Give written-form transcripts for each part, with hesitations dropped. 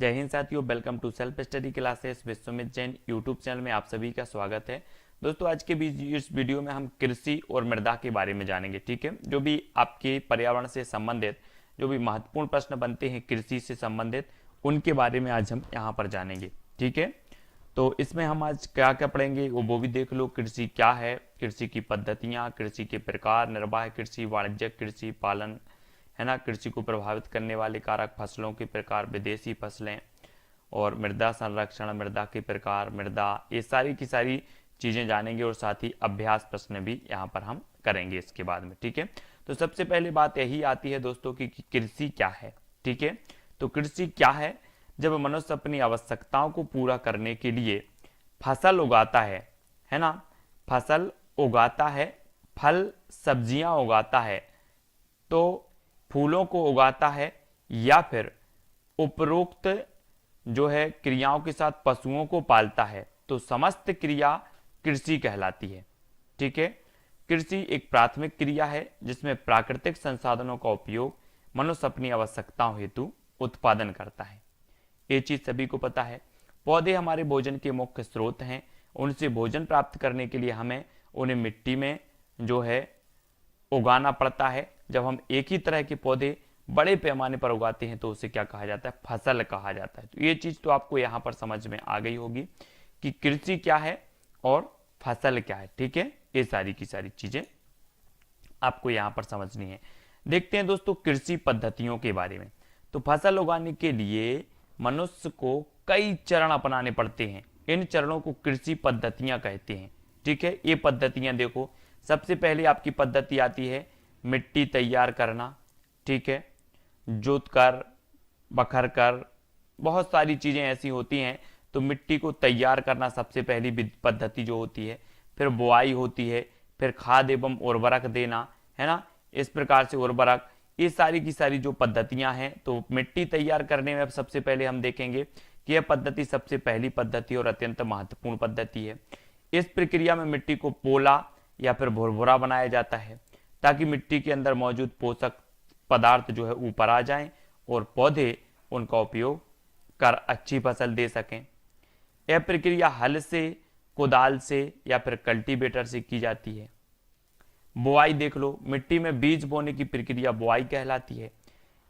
जय हिंद साथियों, welcome to self study classes Vishwamit Jain YouTube channel में आप सभी का स्वागत है। दोस्तों, आज के इस वीडियो में हम कृषि और मृदा के बारे में जानेंगे। ठीक है, जो भी आपके पर्यावरण से संबंधित जो भी महत्वपूर्ण प्रश्न बनते हैं कृषि से संबंधित, उनके बारे में आज हम यहाँ पर जानेंगे। ठीक है, तो इसमें हम आज क्या क्या पढ़ेंगे वो भी देख लो। कृषि क्या है, कृषि की पद्धतियाँ, कृषि के प्रकार, निर्वाह कृषि, वाणिज्यिक कृषि, पालन, है ना, कृषि को प्रभावित करने वाले कारक, फसलों के प्रकार, विदेशी फसलें, और मृदा संरक्षण, मृदा के प्रकार, मृदा, ये सारी की सारी चीज़ें जानेंगे और साथ ही अभ्यास प्रश्न भी यहाँ पर हम करेंगे इसके बाद में। ठीक है, तो सबसे पहले बात यही आती है दोस्तों कि कृषि क्या है। ठीक है, तो कृषि क्या है? जब मनुष्य अपनी आवश्यकताओं को पूरा करने के लिए फसल उगाता है ना, फसल उगाता है, फल सब्जियां उगाता है, तो फूलों को उगाता है, या फिर उपरोक्त जो है क्रियाओं के साथ पशुओं को पालता है, तो समस्त क्रिया कृषि कहलाती है। ठीक है, कृषि एक प्राथमिक क्रिया है जिसमें प्राकृतिक संसाधनों का उपयोग मनुष्य अपनी आवश्यकताओं हेतु उत्पादन करता है। ये चीज सभी को पता है। पौधे हमारे भोजन के मुख्य स्रोत हैं। उनसे भोजन प्राप्त करने के लिए हमें उन्हें मिट्टी में जो है उगाना पड़ता है। जब हम एक ही तरह के पौधे बड़े पैमाने पर उगाते हैं तो उसे क्या कहा जाता है? फसल कहा जाता है। तो ये चीज तो आपको यहाँ पर समझ में आ गई होगी कि कृषि क्या है और फसल क्या है। ठीक है, ये सारी की सारी चीजें आपको यहाँ पर समझनी है। देखते हैं दोस्तों कृषि पद्धतियों के बारे में। तो फसल उगाने के लिए मनुष्य को कई चरण अपनाने पड़ते हैं। इन चरणों को कृषि पद्धतियां कहते हैं। ठीक है, ये पद्धतियां देखो, सबसे पहले आपकी पद्धति आती है मिट्टी तैयार करना। ठीक है, जोत कर, बखर कर, बहुत सारी चीजें ऐसी होती हैं। तो मिट्टी को तैयार करना सबसे पहली पद्धति जो होती है। फिर बुआई होती है, फिर खाद एवं उर्वरक देना, है ना, इस प्रकार से उर्वरक, ये सारी की सारी जो पद्धतियां हैं। तो मिट्टी तैयार करने में सबसे पहले हम देखेंगे कि यह पद्धति सबसे पहली पद्धति और अत्यंत महत्वपूर्ण पद्धति है। इस प्रक्रिया में मिट्टी को पोला या फिर भुरभुरा बनाया जाता है ताकि मिट्टी के अंदर मौजूद पोषक पदार्थ जो है ऊपर आ जाएं और पौधे उनका उपयोग कर अच्छी फसल दे सकें। यह प्रक्रिया हल से, कुदाल से या फिर कल्टीवेटर से की जाती है। बुआई देख लो, मिट्टी में बीज बोने की प्रक्रिया बुआई कहलाती है।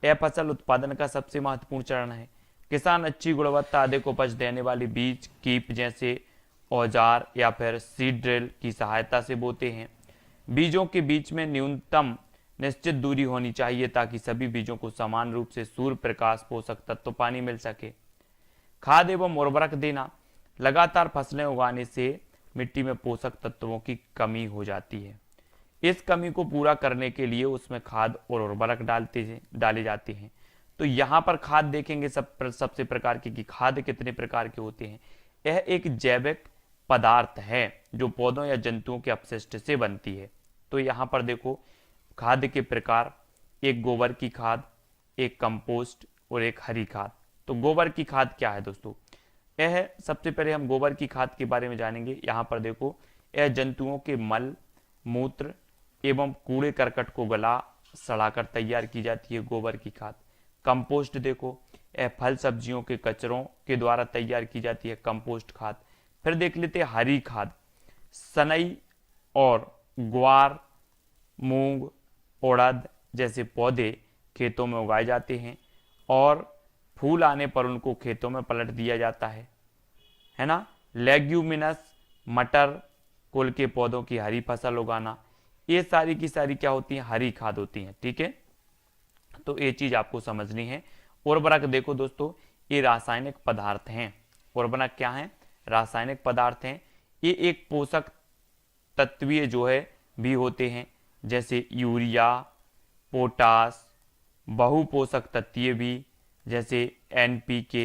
यह फसल उत्पादन का सबसे महत्वपूर्ण चरण है। किसान अच्छी गुणवत्ता, अधिक उपज देने वाली बीज कीप जैसे औजार या फिर सीड ड्रिल की सहायता से बोते हैं। बीजों के बीच में न्यूनतम निश्चित दूरी होनी चाहिए ताकि सभी बीजों को समान रूप से सूर्य प्रकाश, पोषक तत्व, पानी मिल सके। खाद एवं उर्वरक देना, लगातार फसलें उगाने से मिट्टी में पोषक तत्वों की कमी हो जाती है। इस कमी को पूरा करने के लिए उसमें खाद और उर्वरक डाले जाते हैं। तो यहाँ पर खाद देखेंगे सबसे प्रकार की कि खाद कितने प्रकार के होते हैं। यह एक जैविक पदार्थ है जो पौधों या जंतुओं के अपशिष्ट से बनती है। तो यहाँ पर देखो खाद के प्रकार, एक गोबर की खाद, एक कंपोस्ट और एक हरी खाद। तो गोबर की खाद क्या है दोस्तों? यह सबसे पहले हम गोबर की खाद के बारे में जानेंगे। यहाँ पर देखो, यह जंतुओं के मल, मूत्र एवं कूड़े करकट को गला सड़ाकर तैयार की जाती है गोबर की खाद। कंपोस्ट देखो, यह फल सब्जियों के कचरों के द्वारा तैयार की जाती है कंपोस्ट खाद। फिर देख लेते हैं हरी खाद। सनई और ग्वार, मूंग, उड़द जैसे पौधे खेतों में उगाए जाते हैं और फूल आने पर उनको खेतों में पलट दिया जाता है ना। लेग्यूमिनस, मटर कुल के पौधों की हरी फसल उगाना, ये सारी की सारी क्या होती हैं? हरी खाद होती हैं। ठीक है, तो ये चीज आपको समझनी है। उर्वरक देखो दोस्तों, ये रासायनिक पदार्थ हैं। उर्वरक क्या है? रासायनिक पदार्थ हैं। ये एक पोषक तत्वीय जो है भी होते हैं, जैसे यूरिया, पोटास, बहु पोषक तत्वीय भी जैसे NPK,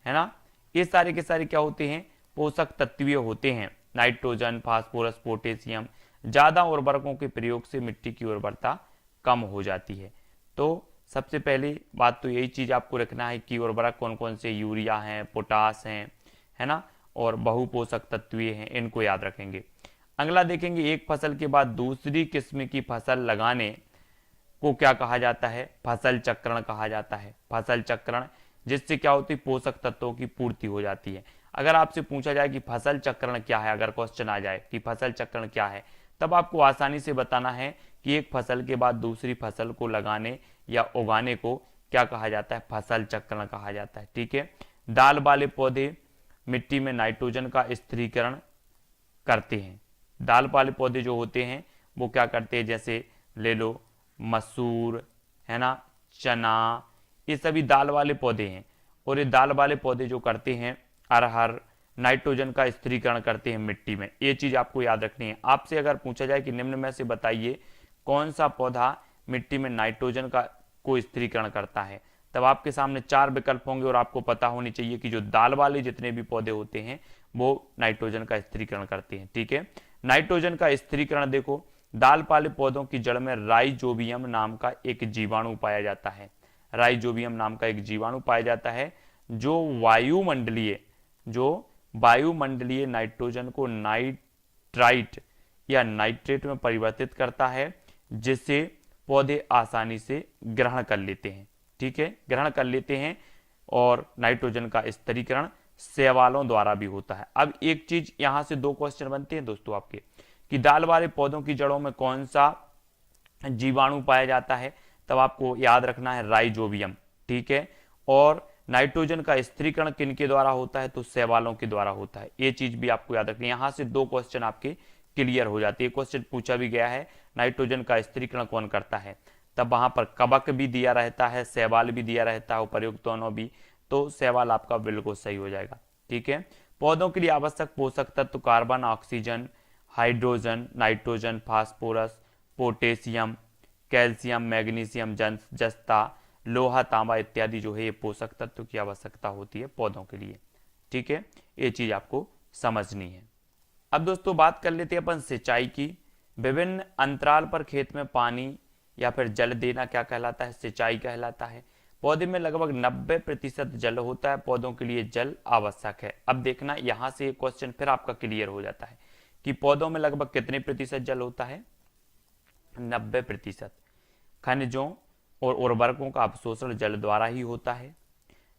है ना। ये सारे के सारे क्या होते हैं? पोषक तत्वीय होते हैं। Nitrogen, phosphorus, potassium. ज्यादा उर्वरकों के प्रयोग से मिट्टी की उर्वरता कम हो जाती है। तो सबसे पहली बात तो यही चीज आपको रखना है कि उर्वरक कौन कौन से, यूरिया हैं, पोटास हैं, है ना, और बहु पोषक तत्वीय हैं, इनको याद रखेंगे। अगला देखेंगे, एक फसल के बाद दूसरी किस्म की फसल लगाने को क्या कहा जाता है? फसल चक्रण कहा जाता है। फसल चक्रण जिससे क्या होती है, पोषक तत्वों की पूर्ति हो जाती है। अगर आपसे पूछा जाए कि फसल चक्रण क्या है, अगर क्वेश्चन आ जाए कि फसल चक्रण क्या है, तब आपको आसानी से बताना है कि एक फसल के बाद दूसरी फसल को लगाने या उगाने को क्या कहा जाता है, फसल चक्रण कहा जाता है। ठीक है। दाल वाले पौधे मिट्टी में नाइट्रोजन का स्थिरीकरण करते हैं। दाल वाले पौधे जो होते हैं वो क्या करते हैं, जैसे ले लो मसूर, है ना, चना, ये सभी दाल वाले पौधे हैं। और ये दाल वाले पौधे जो करते हैं, अरहर, नाइट्रोजन का स्थिरीकरण करते हैं मिट्टी में। ये चीज आपको याद रखनी है। आपसे अगर पूछा जाए कि निम्न में से बताइए कौन सा पौधा मिट्टी में नाइट्रोजन का को स्थिरीकरण करता है, तब आपके सामने 4 विकल्प होंगे और आपको पता होनी चाहिए कि जो दाल वाले जितने भी पौधे होते हैं वो नाइट्रोजन का स्थिरीकरण करते हैं। ठीक है। नाइट्रोजन का स्थिरीकरण देखो, दाल वाले पौधों की जड़ में राइजोबियम नाम का एक जीवाणु पाया जाता है। राइजोबियम नाम का एक जीवाणु पाया जाता है जो वायुमंडलीय नाइट्रोजन को नाइट्राइट या नाइट्रेट में परिवर्तित करता है, जिसे पौधे आसानी से ग्रहण कर लेते हैं। ठीक है, ग्रहण कर लेते हैं। और नाइट्रोजन का स्थिरीकरण शैवालों द्वारा भी होता है। अब एक चीज यहां से 2 क्वेश्चन बनते हैं दोस्तों आपके, कि दाल वाले पौधों की जड़ों में कौन सा जीवाणु पाया जाता है, तब आपको याद रखना है राइजोबियम। ठीक है। और नाइट्रोजन का स्थिरीकरण किनके द्वारा होता है, तो शैवालों के द्वारा होता है। ये चीज भी आपको याद रखनी है। यहां से 2 क्वेश्चन आपके क्लियर हो जाते हैं। क्वेश्चन पूछा भी गया है नाइट्रोजन का स्थिरीकरण कौन करता है, तब वहां पर कवक भी दिया रहता है, शैवाल भी दिया रहता है, उपयुक्त दोनों भी, तो शैवाल आपका बिल्कुल सही हो जाएगा। ठीक है। पौधों के लिए आवश्यक पोषक तत्व carbon, oxygen, hydrogen, nitrogen, phosphorus, potassium, calcium, magnesium, जस्ता, लोहा, तांबा इत्यादि जो है ये पोषक तत्व की आवश्यकता होती है पौधों के लिए। ठीक है, ये चीज आपको समझनी है। अब दोस्तों बात कर लेते हैं अपन सिंचाई की। विभिन्न अंतराल पर खेत में पानी या फिर जल देना क्या कहलाता है, सिंचाई कहलाता है। पौधे में लगभग 90% जल होता है, पौधों के लिए जल आवश्यक है। अब देखना यहां से क्वेश्चन फिर आपका क्लियर हो जाता है कि पौधों में लगभग कितने प्रतिशत जल होता है, 90%। खनिजों और उर्वरकों का अवशोषण जल द्वारा ही होता है।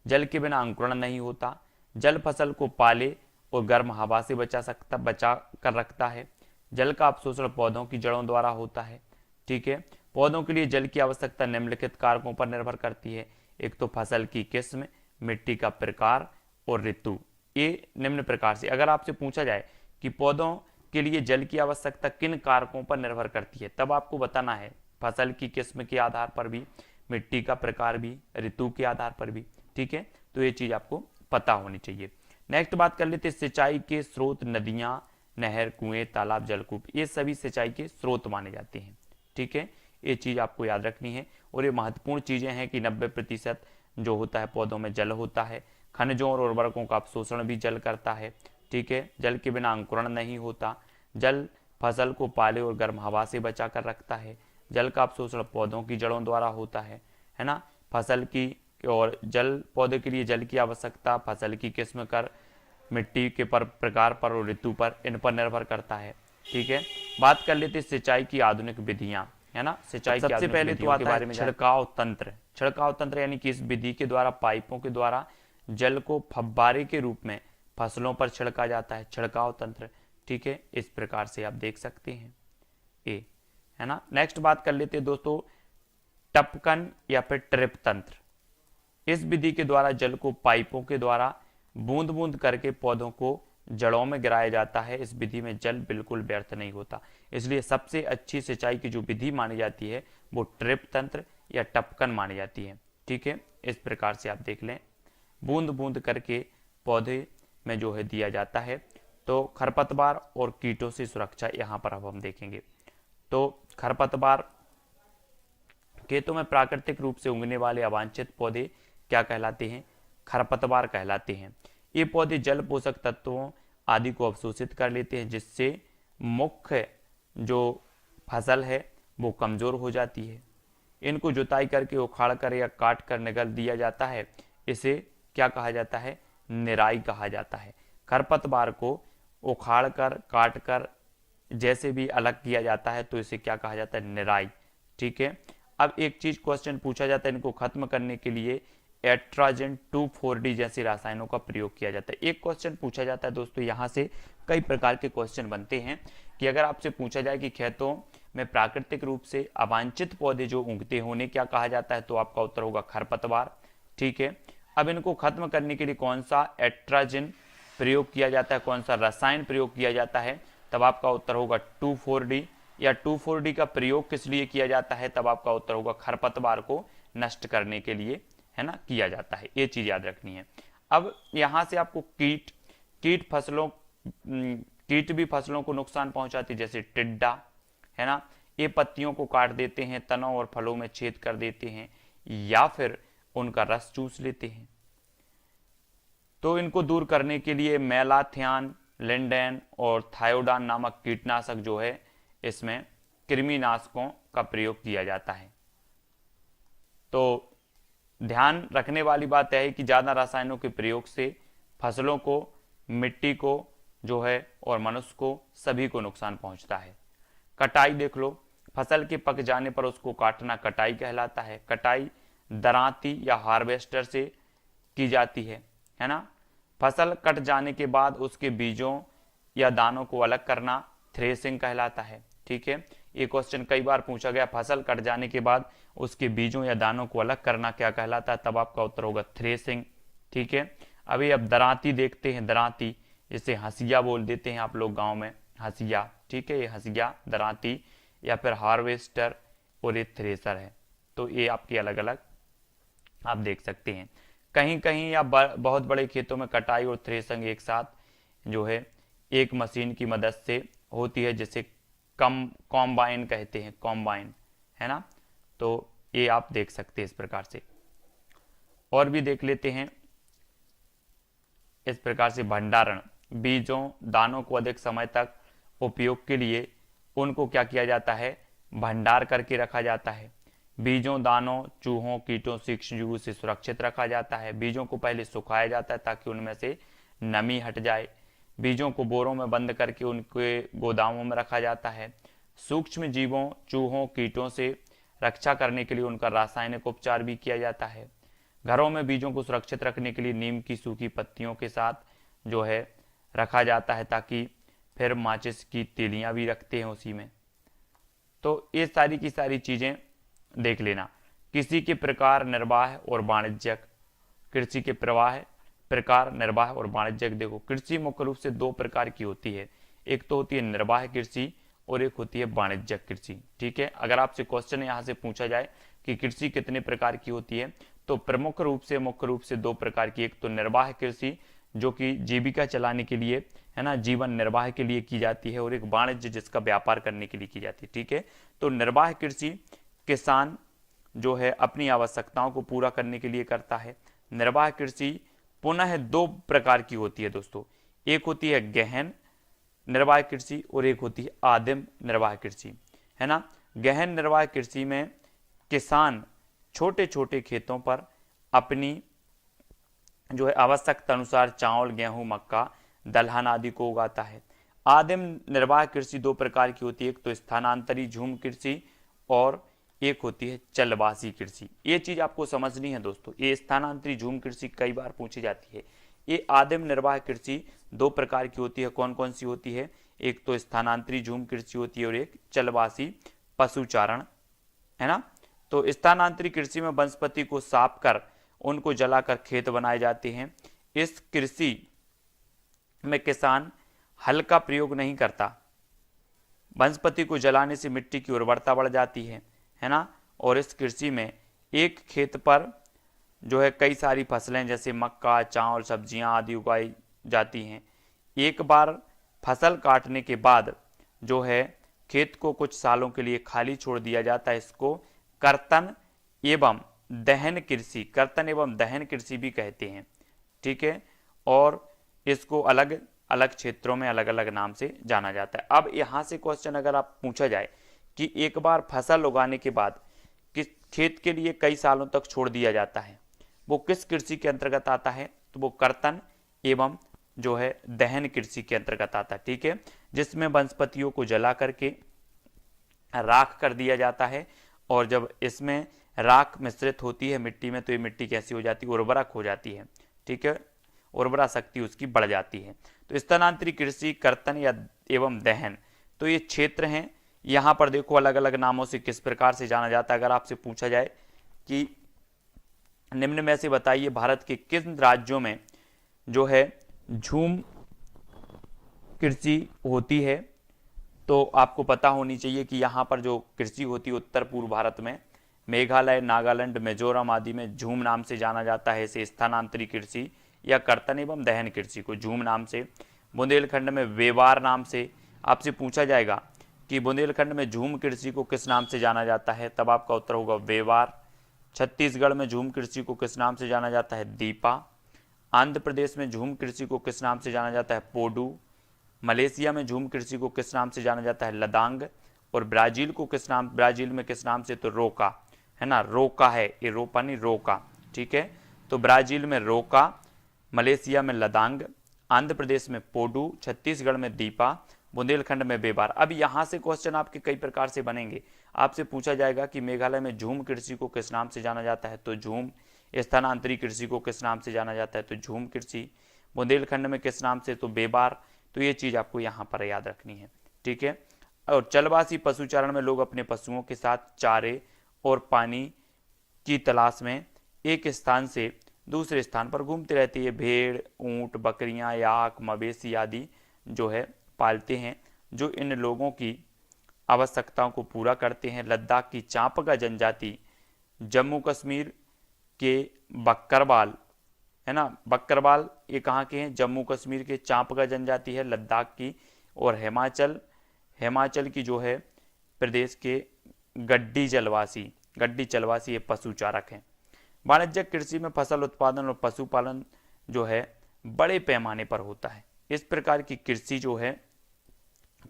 जल के बिना अंकुरण नहीं होता। जल फसल को पाले और गर्म हवा से बचा कर रखता है। जल का अवशोषण पौधों की जड़ों द्वारा होता है। ठीक है। पौधों के लिए जल की आवश्यकता निम्नलिखित कारकों पर निर्भर करती है। एक तो फसल की किस्म, मिट्टी का प्रकार और ऋतु। ये निम्न प्रकार से अगर आपसे पूछा जाए कि पौधों के लिए जल की आवश्यकता किन कारकों पर निर्भर करती है, तब आपको बताना है फसल की किस्म के आधार पर भी, मिट्टी का प्रकार भी, ऋतु के आधार पर भी। ठीक है, तो ये चीज आपको पता होनी चाहिए। नेक्स्ट बात कर लेते हैं सिंचाई के स्रोत। नदियां, नहर, कुएं, तालाब, जलकूप, ये सभी सिंचाई के स्रोत माने जाते हैं। ठीक है, ये चीज आपको याद रखनी है। और ये महत्वपूर्ण चीजें हैं कि 90% जो होता है पौधों में जल होता है। खनिजों और उर्वरकों का अवशोषण भी जल करता है। ठीक है, जल के बिना अंकुरण नहीं होता। जल फसल को पाले और गर्म हवा से बचा कर रखता है। जल का अवशोषण पौधों की जड़ों द्वारा होता है ना। फसल की और जल, पौधे के लिए जल की आवश्यकता फसल की किस्म कर, मिट्टी के प्रकार पर और ऋतु पर, इन पर निर्भर करता है। ठीक है, बात कर लेते सिंचाई की आधुनिक विधियां, है ना। सिंचाई की सबसे पहले तो आता है छिड़काव तंत्र। छिड़काव तंत्र यानी कि इस विधि के द्वारा पाइपों के द्वारा जल को फव्वारे के रूप में फसलों पर छिड़का जाता है, छिड़काव तंत्र। ठीक है, इस प्रकार से आप देख सकते हैं ए, है ना। नेक्स्ट बात कर लेते हैं दोस्तों टपकन या फिर ट्रिप तंत्र। इस विधि के द्वारा जल को पाइपों के द्वारा बूंद बूंद करके पौधों को जड़ों में गिराया जाता है। इस विधि में जल बिल्कुल व्यर्थ नहीं होता, इसलिए सबसे अच्छी सिंचाई की जो विधि मानी जाती है वो ट्रिप तंत्र या टपकन मानी जाती है। ठीक है, इस प्रकार से आप देख लें, बूंद बूंद करके पौधे में जो है दिया जाता है। तो खरपतवार और कीटों से सुरक्षा यहाँ पर अब हम देखेंगे। तो खरपतवार, खेतों में प्राकृतिक रूप से उगने वाले अवांछित पौधे क्या कहलाते हैं, खरपतवार कहलाते हैं। ये पौधे जल, पोषक तत्वों आदि को अवशोषित कर लेते हैं, जिससे मुख्य जो फसल है वो कमजोर हो जाती है। इनको जुताई करके, उखाड़ कर या काट कर निगल दिया जाता है। इसे क्या कहा जाता है, निराई कहा जाता है। खरपतवार को उखाड़ कर, काट कर जैसे भी अलग किया जाता है तो इसे क्या कहा जाता है, निराई। ठीक है, अब एक चीज क्वेश्चन पूछा जाता है, इनको खत्म करने के लिए एट्राजिन 2,4-D जैसे रसायनों का प्रयोग किया जाता है। एक क्वेश्चन पूछा जाता है दोस्तों, यहाँ से कई प्रकार के क्वेश्चन बनते हैं कि अगर आपसे पूछा जाए कि खेतों में प्राकृतिक रूप से अवांछित पौधे जो उगते हैं उन्हें क्या कहा जाता है, तो आपका उत्तर होगा खरपतवार। ठीक है, अब इनको खत्म करने के लिए कौन सा एट्राजिन प्रयोग किया जाता है, कौन सा रसायन प्रयोग किया जाता है, तब आपका उत्तर होगा 2,4-D। या 2,4-D का प्रयोग किस लिए किया जाता है, तब आपका उत्तर होगा खरपतवार को नष्ट करने के लिए, है ना, किया जाता है। ये चीज याद रखनी है। अब यहां से आपको कीट भी फसलों को नुकसान पहुंचाती, जैसे टिड्डा, है ना, ये पत्तियों को काट देते हैं, तनों और फलों में छेद कर देते हैं या फिर उनका रस चूस लेते हैं। तो इनको दूर करने के लिए मेलाथियान, लिंडेन और थायोडान नामक कीटनाशक जो है इसमें कृमिनाशकों का प्रयोग किया जाता है। तो ध्यान रखने वाली बात यह है कि ज्यादा रसायनों के प्रयोग से फसलों को, मिट्टी को जो है और मनुष्य को, सभी को नुकसान पहुंचता है। कटाई देख लो, फसल के पक जाने पर उसको काटना कटाई कहलाता है। कटाई दरांती या हार्वेस्टर से की जाती है ना। फसल कट जाने के बाद उसके बीजों या दानों को अलग करना थ्रेसिंग कहलाता है। ठीक है, ये क्वेश्चन कई बार पूछा गया, फसल कट जाने के बाद उसके बीजों या दानों को अलग करना क्या कहलाता है, तब आपका उत्तर होगा थ्रेसिंग। ठीक है, अभी अब दरांती देखते हैं। दरांती, इसे हंसिया बोल देते हैं आप लोग गांव में, हंसिया। ठीक है, ये हंसिया, दरांती या फिर हार्वेस्टर और ये थ्रेसर है। तो ये आपके अलग अलग आप देख सकते हैं। कहीं कहीं या बहुत बड़े खेतों में कटाई और थ्रेसिंग एक साथ जो है एक मशीन की मदद से होती है, जिसे कॉम्बाइन कहते हैं, कॉम्बाइन, है ना। तो ये आप देख सकते हैं इस प्रकार से। और भी देख लेते हैं इस प्रकार से। भंडारण, बीजों दानों को अधिक समय तक उपयोग के लिए उनको क्या किया जाता है, भंडार करके रखा जाता है। बीजों दानों चूहों कीटों सूक्ष्मजीवों से सुरक्षित रखा जाता है। बीजों को पहले सुखाया जाता है ताकि उनमें से नमी हट जाए। बीजों को बोरों में बंद करके उनके गोदामों में रखा जाता है। सूक्ष्म जीवों चूहों कीटों से रक्षा करने के लिए उनका रासायनिक उपचार भी किया जाता है। घरों में बीजों को सुरक्षित रखने के लिए नीम की सूखी पत्तियों के साथ जो है रखा जाता है, ताकि फिर माचिस की तीलियां भी रखते हैं उसी में। तो ये सारी की सारी चीजें देख लेना। कृषि के प्रकार, निर्वाह और वाणिज्यक। कृषि के प्रकार, निर्वाह और वाणिज्यक। देखो, कृषि मुख्य रूप से दो प्रकार की होती है, एक तो होती है निर्वाह कृषि और एक होती है वाणिज्यक कृषि। ठीक है, अगर आपसे क्वेश्चन यहाँ से पूछा जाए कि कृषि कितने प्रकार की होती है, तो प्रमुख रूप से दो प्रकार की। एक तो निर्वाह कृषि जो कि जीविका चलाने के लिए, है ना, जीवन निर्वाह के लिए की जाती है, और एक वाणिज्य जिसका व्यापार करने के लिए की जाती है। ठीक है, तो निर्वाह कृषि किसान जो है अपनी आवश्यकताओं को पूरा करने के लिए करता है। निर्वाह कृषि पुनः दो प्रकार की होती है दोस्तों, एक होती है गहन निर्वाह कृषि और एक होती है आदिम निर्वाह कृषि, है ना। गहन निर्वाह कृषि में किसान छोटे छोटे खेतों पर अपनी जो है आवश्यकता अनुसार चावल, गेहूं, मक्का, दलहन आदि को उगाता है। आदिम निर्वाह कृषि दो प्रकार की होती है, एक तो स्थानांतरी झूम कृषि और एक होती है चलवासी कृषि। ये चीज आपको समझनी है दोस्तों। ये स्थानांतरी झूम कृषि कई बार पूछी जाती है। ये आदिम निर्वाह कृषि दो प्रकार की होती है। कौन कौन सी होती है, एक तो स्थानांतरी झूम कृषि होती है और एक चलवासी पशुचारण, है ना। तो स्थानांतरी कृषि में वनस्पति को साफ कर उनको जलाकर खेत बनाए जाते हैं। इस कृषि में किसान हल का प्रयोग नहीं करता। वनस्पति को जलाने से मिट्टी की उर्वरता बढ़ जाती है ना। और इस कृषि में एक खेत पर जो है कई सारी फसलें जैसे मक्का, चावल, सब्जियां आदि उगाई जाती हैं। एक बार फसल काटने के बाद जो है खेत को कुछ सालों के लिए खाली छोड़ दिया जाता है। इसको कर्तन एवं दहन कृषि भी कहते हैं। ठीक है, और इसको अलग अलग क्षेत्रों में अलग अलग नाम से जाना जाता है। अब यहाँ से क्वेश्चन अगर आप पूछा जाए कि एक बार फसल उगाने के बाद किस खेत के लिए कई सालों तक छोड़ दिया जाता है, वो किस कृषि के अंतर्गत आता है, तो वो कर्तन एवं जो है दहन कृषि के अंतर्गत आता है। ठीक है, जिसमें वनस्पतियों को जला करके राख कर दिया जाता है, और जब इसमें राख मिश्रित होती है मिट्टी में तो ये मिट्टी कैसी हो जाती है, उर्वरक हो जाती है, ठीक है, उर्वरा शक्ति उसकी बढ़ जाती है। तो स्थानांतरी कृषि, कर्तन या एवं दहन, तो ये क्षेत्र हैं। यहाँ पर देखो अलग अलग नामों से किस प्रकार से जाना जाता है। अगर आपसे पूछा जाए कि निम्न में से बताइए भारत के किन राज्यों में जो है झूम कृषि होती है, तो आपको पता होनी चाहिए कि यहाँ पर जो कृषि होती है उत्तर पूर्व भारत में मेघालय, नागालैंड, मिजोरम आदि में झूम नाम से जाना जाता है इसे स्थानांतरी कृषि या कर्तन एवं दहन कृषि को झूम नाम से। बुंदेलखंड में वेवार नाम से। आपसे पूछा जाएगा कि बुंदेलखंड में झूम कृषि को किस नाम से जाना जाता है, तब आपका उत्तर होगा वेवार। छत्तीसगढ़ में झूम कृषि को किस नाम से जाना जाता है, दीपा। आंध्र प्रदेश में झूम कृषि को किस नाम से जाना जाता है, पोडू। मलेशिया में झूम कृषि को किस नाम से जाना जाता है, लदांग। और ब्राजील में किस नाम से, तो रोका, है ना, रोका है, ये रोपा नहीं रोका, ठीक है। तो ब्राजील में रोका, मलेशिया में लदांग, आंध्र प्रदेश में पोडू, छत्तीसगढ़ में दीपा, बुंदेलखंड में बेबार। अब यहाँ से क्वेश्चन आपके कई प्रकार से बनेंगे। आपसे पूछा जाएगा कि मेघालय में झूम कृषि को किस नाम से जाना जाता है, तो झूम। स्थानांतरी कृषि को किस नाम से जाना जाता है, तो झूम कृषि। बुंदेलखंड में किस नाम से, तो बेबार। तो ये चीज आपको यहाँ पर याद रखनी है, ठीक है। और चलवासी पशुचारण में लोग अपने पशुओं के साथ चारे और पानी की तलाश में एक स्थान से दूसरे स्थान पर घूमते रहते हैं। भेड़, ऊंट, बकरियां, याक, मवेशी आदि जो है पालते हैं, जो इन लोगों की आवश्यकताओं को पूरा करते हैं। लद्दाख की चांपका जनजाति, जम्मू कश्मीर के बकरवाल, है ना, बकरवाल ये कहाँ के हैं, जम्मू कश्मीर के। चांपका जनजाति है लद्दाख की। और हिमाचल की जो है प्रदेश के गड्डी चलवासी ये पशुचारक हैं। वाणिज्यिक कृषि में फसल उत्पादन और पशुपालन जो है बड़े पैमाने पर होता है। इस प्रकार की कृषि जो है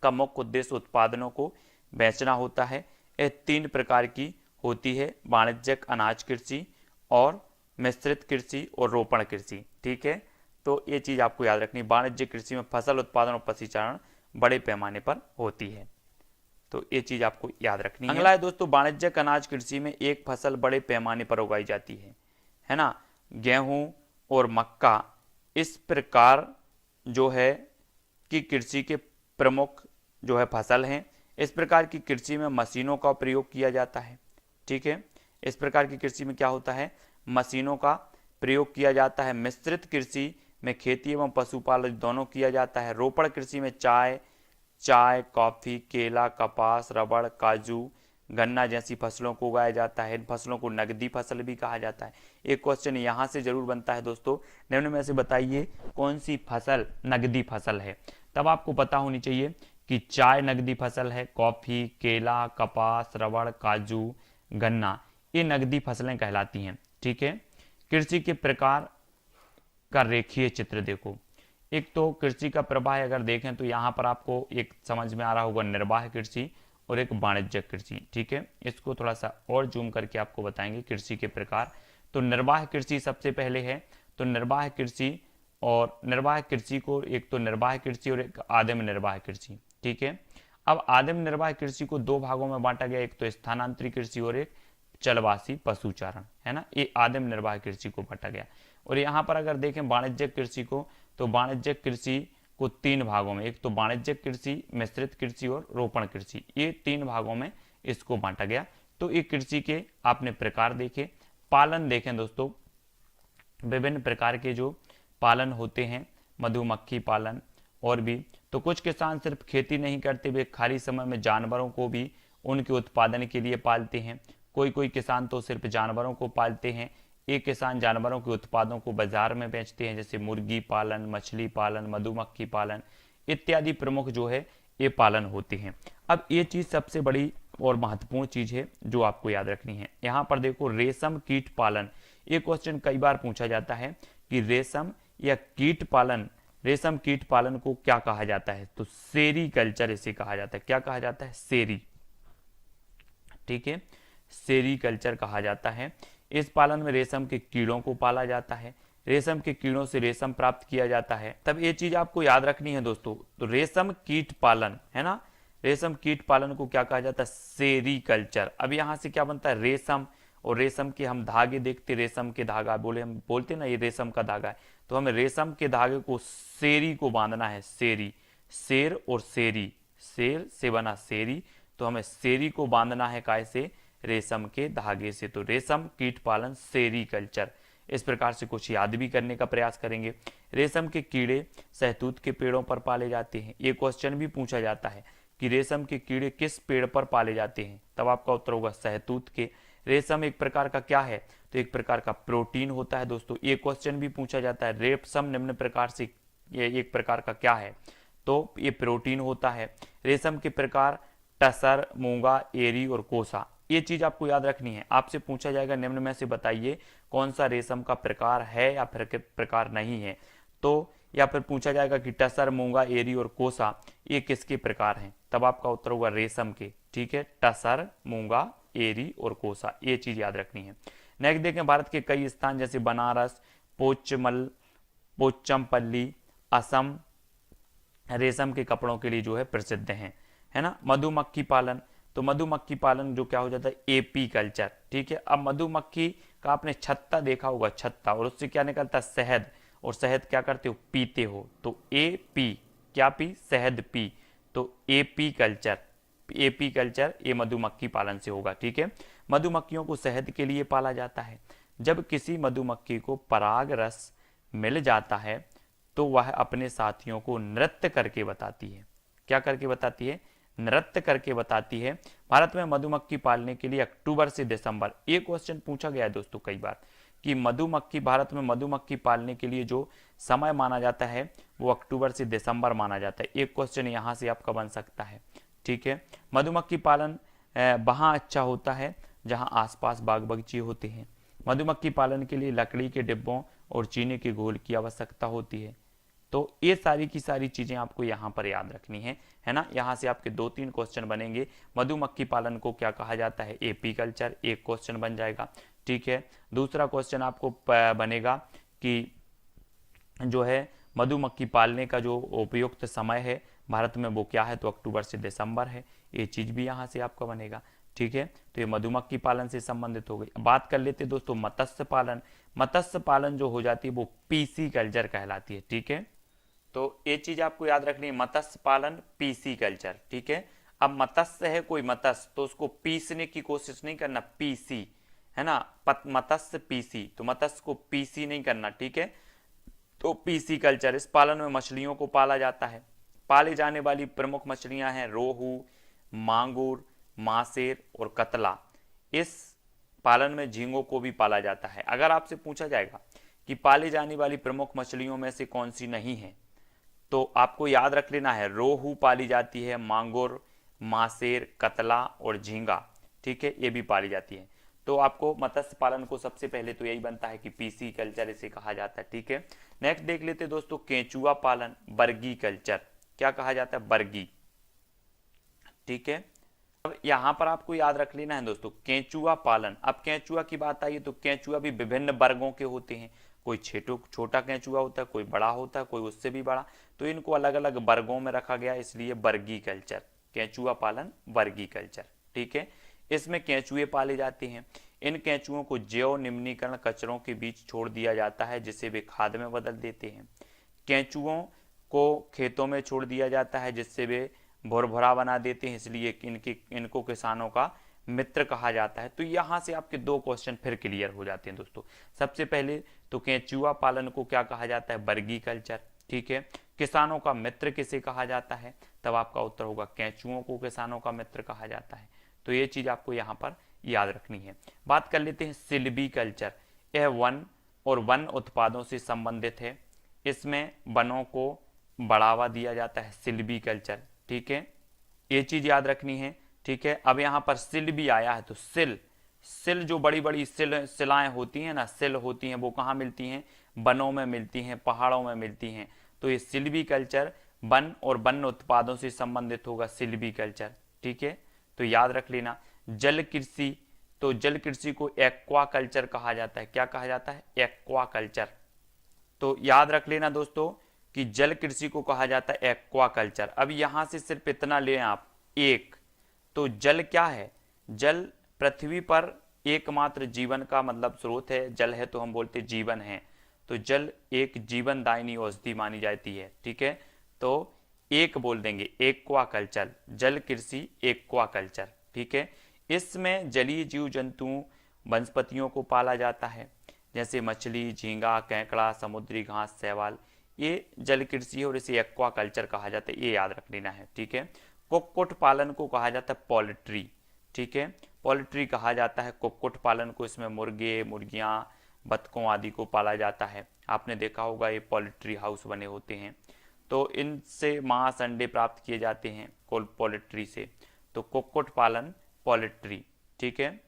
का मुख्य उद्देश्य उत्पादनों को बेचना होता है। यह 3 प्रकार की होती है, वाणिज्यिक अनाज कृषि और मिश्रित कृषि और रोपण कृषि, ठीक है। तो ये चीज आपको याद रखनी, वाणिज्यिक कृषि में फसल उत्पादन और पशुचारण बड़े पैमाने पर होती है, तो ये चीज आपको याद रखनी है। अगला है दोस्तों, वाणिज्यिक अनाज कृषि में एक फसल बड़े पैमाने पर उगाई जाती है ना, गेहूं और मक्का। इस प्रकार जो है कि कृषि के प्रमुख जो है फसल हैं। इस प्रकार की कृषि में मशीनों का प्रयोग किया जाता है, ठीक है। इस प्रकार की कृषि में क्या होता है, मशीनों का प्रयोग किया जाता है। मिश्रित कृषि में खेती एवं पशुपालन दोनों किया जाता है। रोपण कृषि में चाय, कॉफी, केला, कपास, रबड़, काजू, गन्ना जैसी फसलों को उगाया जाता है। इन फसलों को नगदी फसल भी कहा जाता है। एक क्वेश्चन यहाँ से जरूर बनता है दोस्तों, निम्न में से बताइए कौन सी फसल नगदी फसल है। तब आपको पता होनी चाहिए कि चाय नगदी फसल है, कॉफी, केला, कपास, रबड़, काजू, गन्ना ये नगदी फसलें कहलाती हैं, ठीक है। कृषि के प्रकार का रेखीय चित्र देखो। एक तो कृषि का प्रवाह अगर देखें तो यहाँ पर आपको एक समझ में आ रहा होगा निर्वाह कृषि और एक वाणिज्यिक कृषि, ठीक है। इसको थोड़ा सा और जूम करके आपको बताएंगे कृषि के प्रकार। तो निर्वाह कृषि सबसे पहले है, तो निर्वाह कृषि और निर्वाह कृषि को एक तो निर्वाह कृषि और एक आदिम निर्वाह कृषि, ठीक है। अब आदिम निर्वाह कृषि को 2 भागों में बांटा गया, एक तो स्थानांतरी कृषि और एक चलवासी पशुचारण, है ना, ये आदिम निर्वाह कृषि को बांटा गया। और यहाँ पर अगर देखें वाणिज्यिक कृषि को, तो वाणिज्यिक कृषि को 3 भागों में, एक तो वाणिज्यिक कृषि, मिश्रित कृषि और रोपण कृषि, ये 3 भागों में इसको बांटा गया। तो ये कृषि के आपने प्रकार देखे। पालन देखें दोस्तों, विभिन्न प्रकार के जो पालन होते हैं, मधुमक्खी पालन और भी। तो कुछ किसान सिर्फ खेती नहीं करते, वे खाली समय में जानवरों को भी उनके उत्पादन के लिए पालते हैं। कोई किसान तो सिर्फ जानवरों को पालते हैं। एक किसान जानवरों के उत्पादों को बाजार में बेचते हैं, जैसे मुर्गी पालन, मछली पालन, मधुमक्खी पालन इत्यादि प्रमुख जो है ये पालन होते हैं। अब ये चीज सबसे बड़ी और महत्वपूर्ण चीज है जो आपको याद रखनी है। यहाँ पर देखो रेशम कीट पालन, ये क्वेश्चन कई बार पूछा जाता है कि रेशम या कीट पालन, रेशम कीट पालन को क्या कहा जाता है, तो सेरीकल्चर इसे कहा जाता है। क्या कहा जाता है, सेरी, ठीक है, सेरीकल्चर कहा जाता है। इस पालन में रेशम के कीड़ों को पाला जाता है, रेशम के कीड़ों से रेशम प्राप्त किया जाता है। तब ये चीज आपको याद रखनी है दोस्तों, तो रेशम कीट पालन, है ना, रेशम कीट पालन को क्या कहा जाता है, सेरीकल्चर। अब यहाँ से क्या बनता है, रेशम और रेशम के हम धागे देखते, रेशम के धागा हम बोलते ना ये रेशम का धागा है, तो हमें रेशम के धागे को सेरी को बांधना है, सेरी, शेर और सेरी, शेर से बना सेरी, तो हमें सेरी को बांधना है काय से, रेशम के धागे से। तो रेशम कीट पालन सेरीकल्चर। इस प्रकार से कुछ याद भी करने का प्रयास करेंगे। रेशम के कीड़े शहतूत के पेड़ों पर पाले जाते हैं। ये क्वेश्चन भी पूछा जाता है कि रेशम के कीड़े किस पेड़ पर पाले जाते हैं, तब आपका उत्तर होगा शहतूत के। रेशम एक प्रकार का क्या है, तो एक प्रकार का प्रोटीन होता है दोस्तों। ये क्वेश्चन भी पूछा जाता है, रेशम निम्न प्रकार से ये एक प्रकार का क्या है, तो ये प्रोटीन होता है। रेशम के प्रकार टसर, मूंगा, एरी और कोसा। ये चीज आपको याद रखनी है। आपसे पूछा जाएगा निम्न में से बताइए कौन सा रेशम का प्रकार है या फिर प्रकार नहीं है, तो या फिर पूछा जाएगा कि टसर, मूंगा, एरी और कोसा ये किसके प्रकार हैं, तब आपका उत्तर होगा रेशम के। ठीक है, टसर, मूंगा, एरी और कोसा, ये चीज याद रखनी है। नेक्स्ट देखें, भारत के कई स्थान जैसे बनारस, पोचमपल्ली, असम रेशम के कपड़ों के लिए जो है प्रसिद्ध हैं, है ना। मधुमक्खी पालन, तो मधुमक्खी पालन जो क्या हो जाता है, एपी कल्चर। ठीक है, अब मधुमक्खी का आपने छत्ता देखा होगा, छत्ता, और उससे क्या निकलता है, शहद, और शहद क्या करते हो, पीते हो, तो एपी क्या पी, शहद पी, तो एपी कल्चर, एपी कल्चर ये मधुमक्खी पालन से होगा। ठीक है, मधुमक्खियों को शहद के लिए पाला जाता है। जब किसी मधुमक्खी को पराग रस मिल जाता है तो वह अपने साथियों को नृत्य करके बताती है। क्या करके बताती है, नृत्य करके बताती है। भारत में मधुमक्खी पालने के लिए अक्टूबर से दिसंबर, ये क्वेश्चन पूछा गया है दोस्तों कई बार कि मधुमक्खी, भारत में मधुमक्खी पालने के लिए जो समय माना जाता है वो अक्टूबर से दिसंबर माना जाता है। एक क्वेश्चन यहाँ से आपका बन सकता है। ठीक है, मधुमक्खी पालन वहाँ अच्छा होता है जहाँ आसपास बाग बगीचे होते हैं। मधुमक्खी पालन के लिए लकड़ी के डिब्बों और चीनी के घोल की आवश्यकता होती है। तो ये सारी की सारी चीजें आपको यहाँ पर याद रखनी है ना। यहाँ से आपके 2-3 क्वेश्चन बनेंगे। मधुमक्खी पालन को क्या कहा जाता है, एपी कल्चर, एक क्वेश्चन बन जाएगा। ठीक है, दूसरा क्वेश्चन आपको बनेगा कि जो है मधुमक्खी पालने का जो उपयुक्त समय है भारत में वो क्या है, तो अक्टूबर से दिसंबर है। ये चीज भी यहाँ से आपका बनेगा। ठीक है, तो ये मधुमक्खी पालन से संबंधित हो गई। बात कर लेते दोस्तों मत्स्य पालन। मत्स्य पालन जो हो जाती है वो पीसी कल्चर कहलाती है। ठीक है, तो ये चीज आपको याद रखनी है, मत्स्य पालन पीसी कल्चर। ठीक है, अब मत्स्य है कोई मत्स्य, तो उसको पीसने की कोशिश नहीं करना, पीसी है ना, मत्स्य पीसी, तो मत्स्य को पीसी नहीं करना। ठीक है, तो पीसी कल्चर। इस पालन में मछलियों को पाला जाता है। पाले जाने वाली प्रमुख मछलियां हैं रोहू, मांगुर, मासेर और कतला। इस पालन में झींगों को भी पाला जाता है। अगर आपसे पूछा जाएगा कि पाली जाने वाली प्रमुख मछलियों में से कौन सी नहीं है, तो आपको याद रख लेना है रोहू पाली जाती है, मांगुर, मासेर, कतला और झींगा। ठीक है, ये भी पाली जाती है। तो आपको मत्स्य पालन को सबसे पहले तो यही बनता है कि पीसी कल्चर इसे कहा जाता है। ठीक है, नेक्स्ट देख लेते हैं दोस्तों केंचुआ पालन, बर्गी कल्चर। क्या कहा जाता है, बर्गी। ठीक है, अब यहां पर आपको याद रख लेना है दोस्तों केंचुआ पालन। अब केंचुआ की बात आई तो केंचुआ भी विभिन्न वर्गों के होते हैं। कोई छोटा केंचुआ होता है, कोई बड़ा होता है, कोई उससे भी बड़ा, तो इनको अलग अलग वर्गों में रखा गया, इसलिए वर्गी कल्चर, केंचुआ पालन वर्गी कल्चर। ठीक है, इसमें केंचुए पाले जाते हैं। इन केंचुओं को जैव निम्नीकरण कचरों के बीच छोड़ दिया जाता है जिससे वे खाद में बदल देते हैं। केंचुओं को खेतों में छोड़ दिया जाता है जिससे वे भुरभुरा बना देते हैं, इसलिए इनको किसानों का मित्र कहा जाता है। तो यहाँ से आपके 2 क्वेश्चन फिर क्लियर हो जाते हैं दोस्तों। सबसे पहले तो केंचुआ पालन को क्या कहा जाता है, बर्गी कल्चर। ठीक है, किसानों का मित्र किसे कहा जाता है, तब आपका उत्तर होगा केंचुओं को किसानों का मित्र कहा जाता है। तो ये चीज आपको यहाँ पर याद रखनी है। बात कर लेते हैं सिल्वी कल्चर। यह वन और वन उत्पादों से संबंधित है। इसमें वनों को बढ़ावा दिया जाता है, सिल्वी कल्चर। ठीक है, ये चीज याद रखनी है। ठीक है, अब यहाँ पर सिल भी आया है, तो सिल जो बड़ी बड़ी सिलाएं होती हैं ना, सिल होती हैं, वो कहाँ मिलती हैं, वनों में मिलती हैं, पहाड़ों में मिलती हैं। तो ये सिल्वी कल्चर वन और वन उत्पादों से संबंधित होगा, सिल्वी कल्चर। ठीक है, तो याद रख लेना। जल कृषि, तो जल कृषि को एक्वा कल्चर कहा जाता है। क्या कहा जाता है, एक्वा कल्चर। तो याद रख लेना दोस्तों कि जल कृषि को कहा जाता है एक्वा कल्चर। अब यहां से सिर्फ इतना लें आप, एक, तो जल क्या है, जल पृथ्वी पर एकमात्र जीवन का मतलब स्रोत है, जल है तो हम बोलते जीवन है, तो जल एक जीवन दायिनी औषधि मानी जाती है। ठीक है, तो एक बोल देंगे, एक्वाकल्चर, जल कृषि एक्वाकल्चर। ठीक है, इसमें जलीय जीव जंतुओं वनस्पतियों को पाला जाता है, जैसे मछली, झींगा, केकड़ा, समुद्री घास, शैवाल, ये जल कृषि है और इसे एक्वाकल्चर कहा जाता है, ये याद रख लेना है। ठीक है, कुक्कुट पालन को कहा जाता है पोल्ट्री। ठीक है, पोल्ट्री कहा जाता है कुक्कुट पालन को, इसमें मुर्गे, मुर्गियां, बतखों आदि को पाला जाता है। आपने देखा होगा ये पोल्ट्री हाउस बने होते हैं, तो इनसे मांस अंडे प्राप्त किए जाते हैं पोल्ट्री से, तो कुक्कुट पालन पोल्ट्री। ठीक है,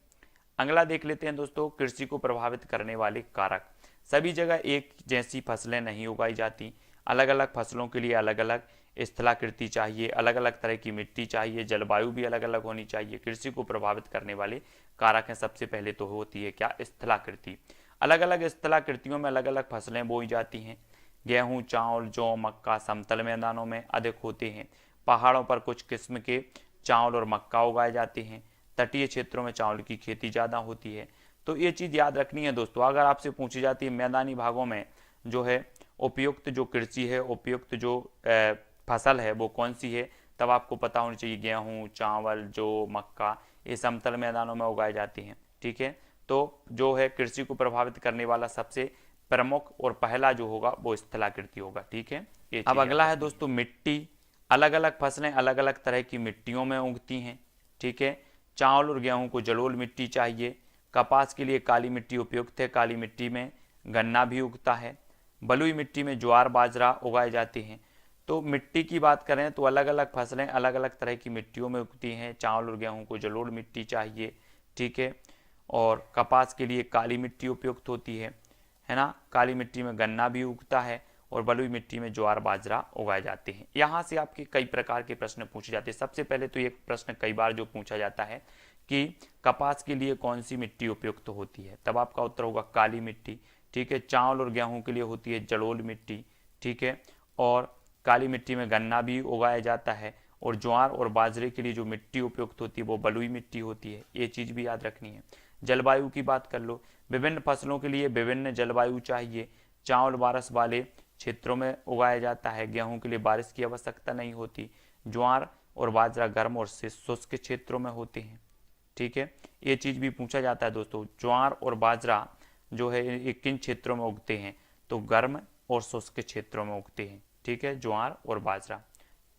अगला देख लेते हैं दोस्तों, कृषि को प्रभावित करने वाले कारक। सभी जगह एक जैसी फसलें नहीं उगाई जाती, अलग अलग फसलों के लिए अलग अलग स्थलाकृति चाहिए, अलग अलग तरह की मिट्टी चाहिए, जलवायु भी अलग अलग होनी चाहिए। कृषि को प्रभावित करने वाले कारक हैं, सबसे पहले तो होती है क्या, स्थलाकृति। अलग अलग स्थलाकृतियों में अलग अलग फसलें बोई जाती हैं। गेहूं, चावल, जौ, मक्का समतल मैदानों में अधिक होते हैं। पहाड़ों पर कुछ किस्म के चावल और मक्का उगाए जाते हैं। तटीय क्षेत्रों में चावल की खेती ज़्यादा होती है। तो ये चीज़ याद रखनी है दोस्तों। अगर आपसे पूछी जाती है मैदानी भागों में जो है उपयुक्त जो कृषि है, उपयुक्त जो फसल है वो कौन सी है, तब आपको पता होनी चाहिए गेहूं, चावल, जौ, मक्का, ये समतल मैदानों में उगाए जाते हैं। ठीक है, तो जो है कृषि को प्रभावित करने वाला सबसे प्रमुख और पहला जो होगा वो स्थलाकृति होगा। ठीक है, ये अब अगला है दोस्तों मिट्टी। अलग अलग फसलें अलग अलग तरह की मिट्टियों में उगती हैं। ठीक है, चावल और गेहूं को जलोढ़ मिट्टी चाहिए। कपास के लिए काली मिट्टी उपयुक्त है, काली मिट्टी में गन्ना भी उगता है। बलुई मिट्टी में ज्वार बाजरा उगाए जाते हैं। तो मिट्टी की बात करें तो अलग अलग फसलें अलग अलग तरह की मिट्टियों में उगती हैं। चावल और गेहूं को जलोढ़ मिट्टी चाहिए। ठीक है, और कपास के लिए काली मिट्टी उपयुक्त होती है ना, काली मिट्टी में गन्ना भी उगता है और बलुई मिट्टी में ज्वार बाजरा उगाए जाते हैं। यहाँ से आपके कई प्रकार के प्रश्न पूछे जाते हैं। सबसे पहले तो ये प्रश्न कई बार जो पूछा जाता है कि कपास के लिए कौन सी मिट्टी उपयुक्त होती है, तब आपका उत्तर होगा काली मिट्टी। ठीक है, चावल और गेहूं के लिए होती है जलोढ़ मिट्टी। ठीक है, और काली मिट्टी में गन्ना भी उगाया जाता है, और ज्वार और बाजरे के लिए जो मिट्टी उपयुक्त होती है वो बलुई मिट्टी होती है। ये चीज़ भी याद रखनी है। जलवायु की बात कर लो, विभिन्न फसलों के लिए विभिन्न जलवायु चाहिए। चावल बारिश वाले क्षेत्रों में उगाया जाता है, गेहूं के लिए बारिश की आवश्यकता नहीं होती। ज्वार और बाजरा गर्म और शुष्क क्षेत्रों में होते हैं। ठीक है, ये चीज़ भी पूछा जाता है दोस्तों, ज्वार और बाजरा जो है ये किन क्षेत्रों में उगते हैं, तो गर्म और शुष्क क्षेत्रों में उगते हैं। ठीक है, ज्वार और बाजरा।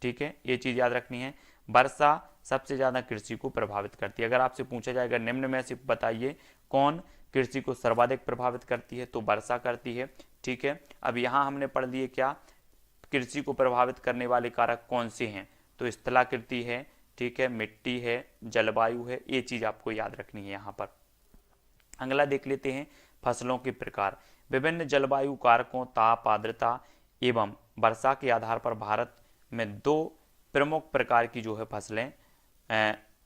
ठीक है, ये चीज़ याद रखनी है। वर्षा सबसे ज़्यादा कृषि को प्रभावित करती है। अगर आपसे पूछा जाएगा निम्न में से बताइए कौन कृषि को सर्वाधिक प्रभावित करती है, तो वर्षा करती है। ठीक है, अब यहाँ हमने पढ़ लिए क्या, कृषि को प्रभावित करने वाले कारक कौन से हैं, तो स्थलाकृति है, ठीक है, मिट्टी है, जलवायु है, ये चीज़ आपको याद रखनी है यहाँ पर। अगला देख लेते हैं फसलों के प्रकार। विभिन्न जलवायु कारकों, ताप, आर्द्रता एवं वर्षा के आधार पर भारत में दो प्रमुख प्रकार की जो है फसलें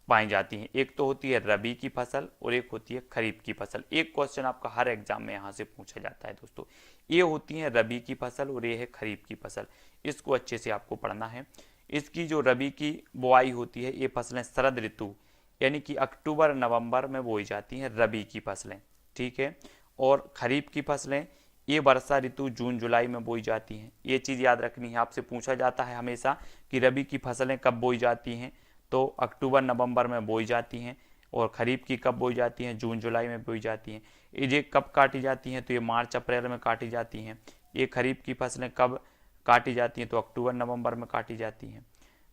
पाई जाती हैं। एक तो होती है रबी की फसल और एक होती है खरीफ की फसल। एक क्वेश्चन आपका हर एग्जाम में यहाँ से पूछा जाता है दोस्तों। ये होती है रबी की फसल और ये है खरीफ की फसल। इसको अच्छे से आपको पढ़ना है। इसकी जो रबी की बुआई होती है, ये फसलें शरद ऋतु यानी कि अक्टूबर नवंबर में बोई जाती हैं रबी की फसलें। ठीक है, और खरीफ की फसलें ये वर्षा ऋतु जून जुलाई में बोई जाती हैं। ये चीज़ याद रखनी है। आपसे पूछा जाता है हमेशा कि रबी की फसलें कब बोई जाती हैं, तो अक्टूबर नवंबर में बोई जाती हैं, और खरीफ की कब बोई जाती हैं, जून जुलाई में बोई जाती हैं। ये कब काटी जाती हैं, तो ये मार्च अप्रैल में काटी जाती हैं। ये खरीफ की फसलें कब काटी जाती हैं, तो अक्टूबर नवंबर में काटी जाती हैं,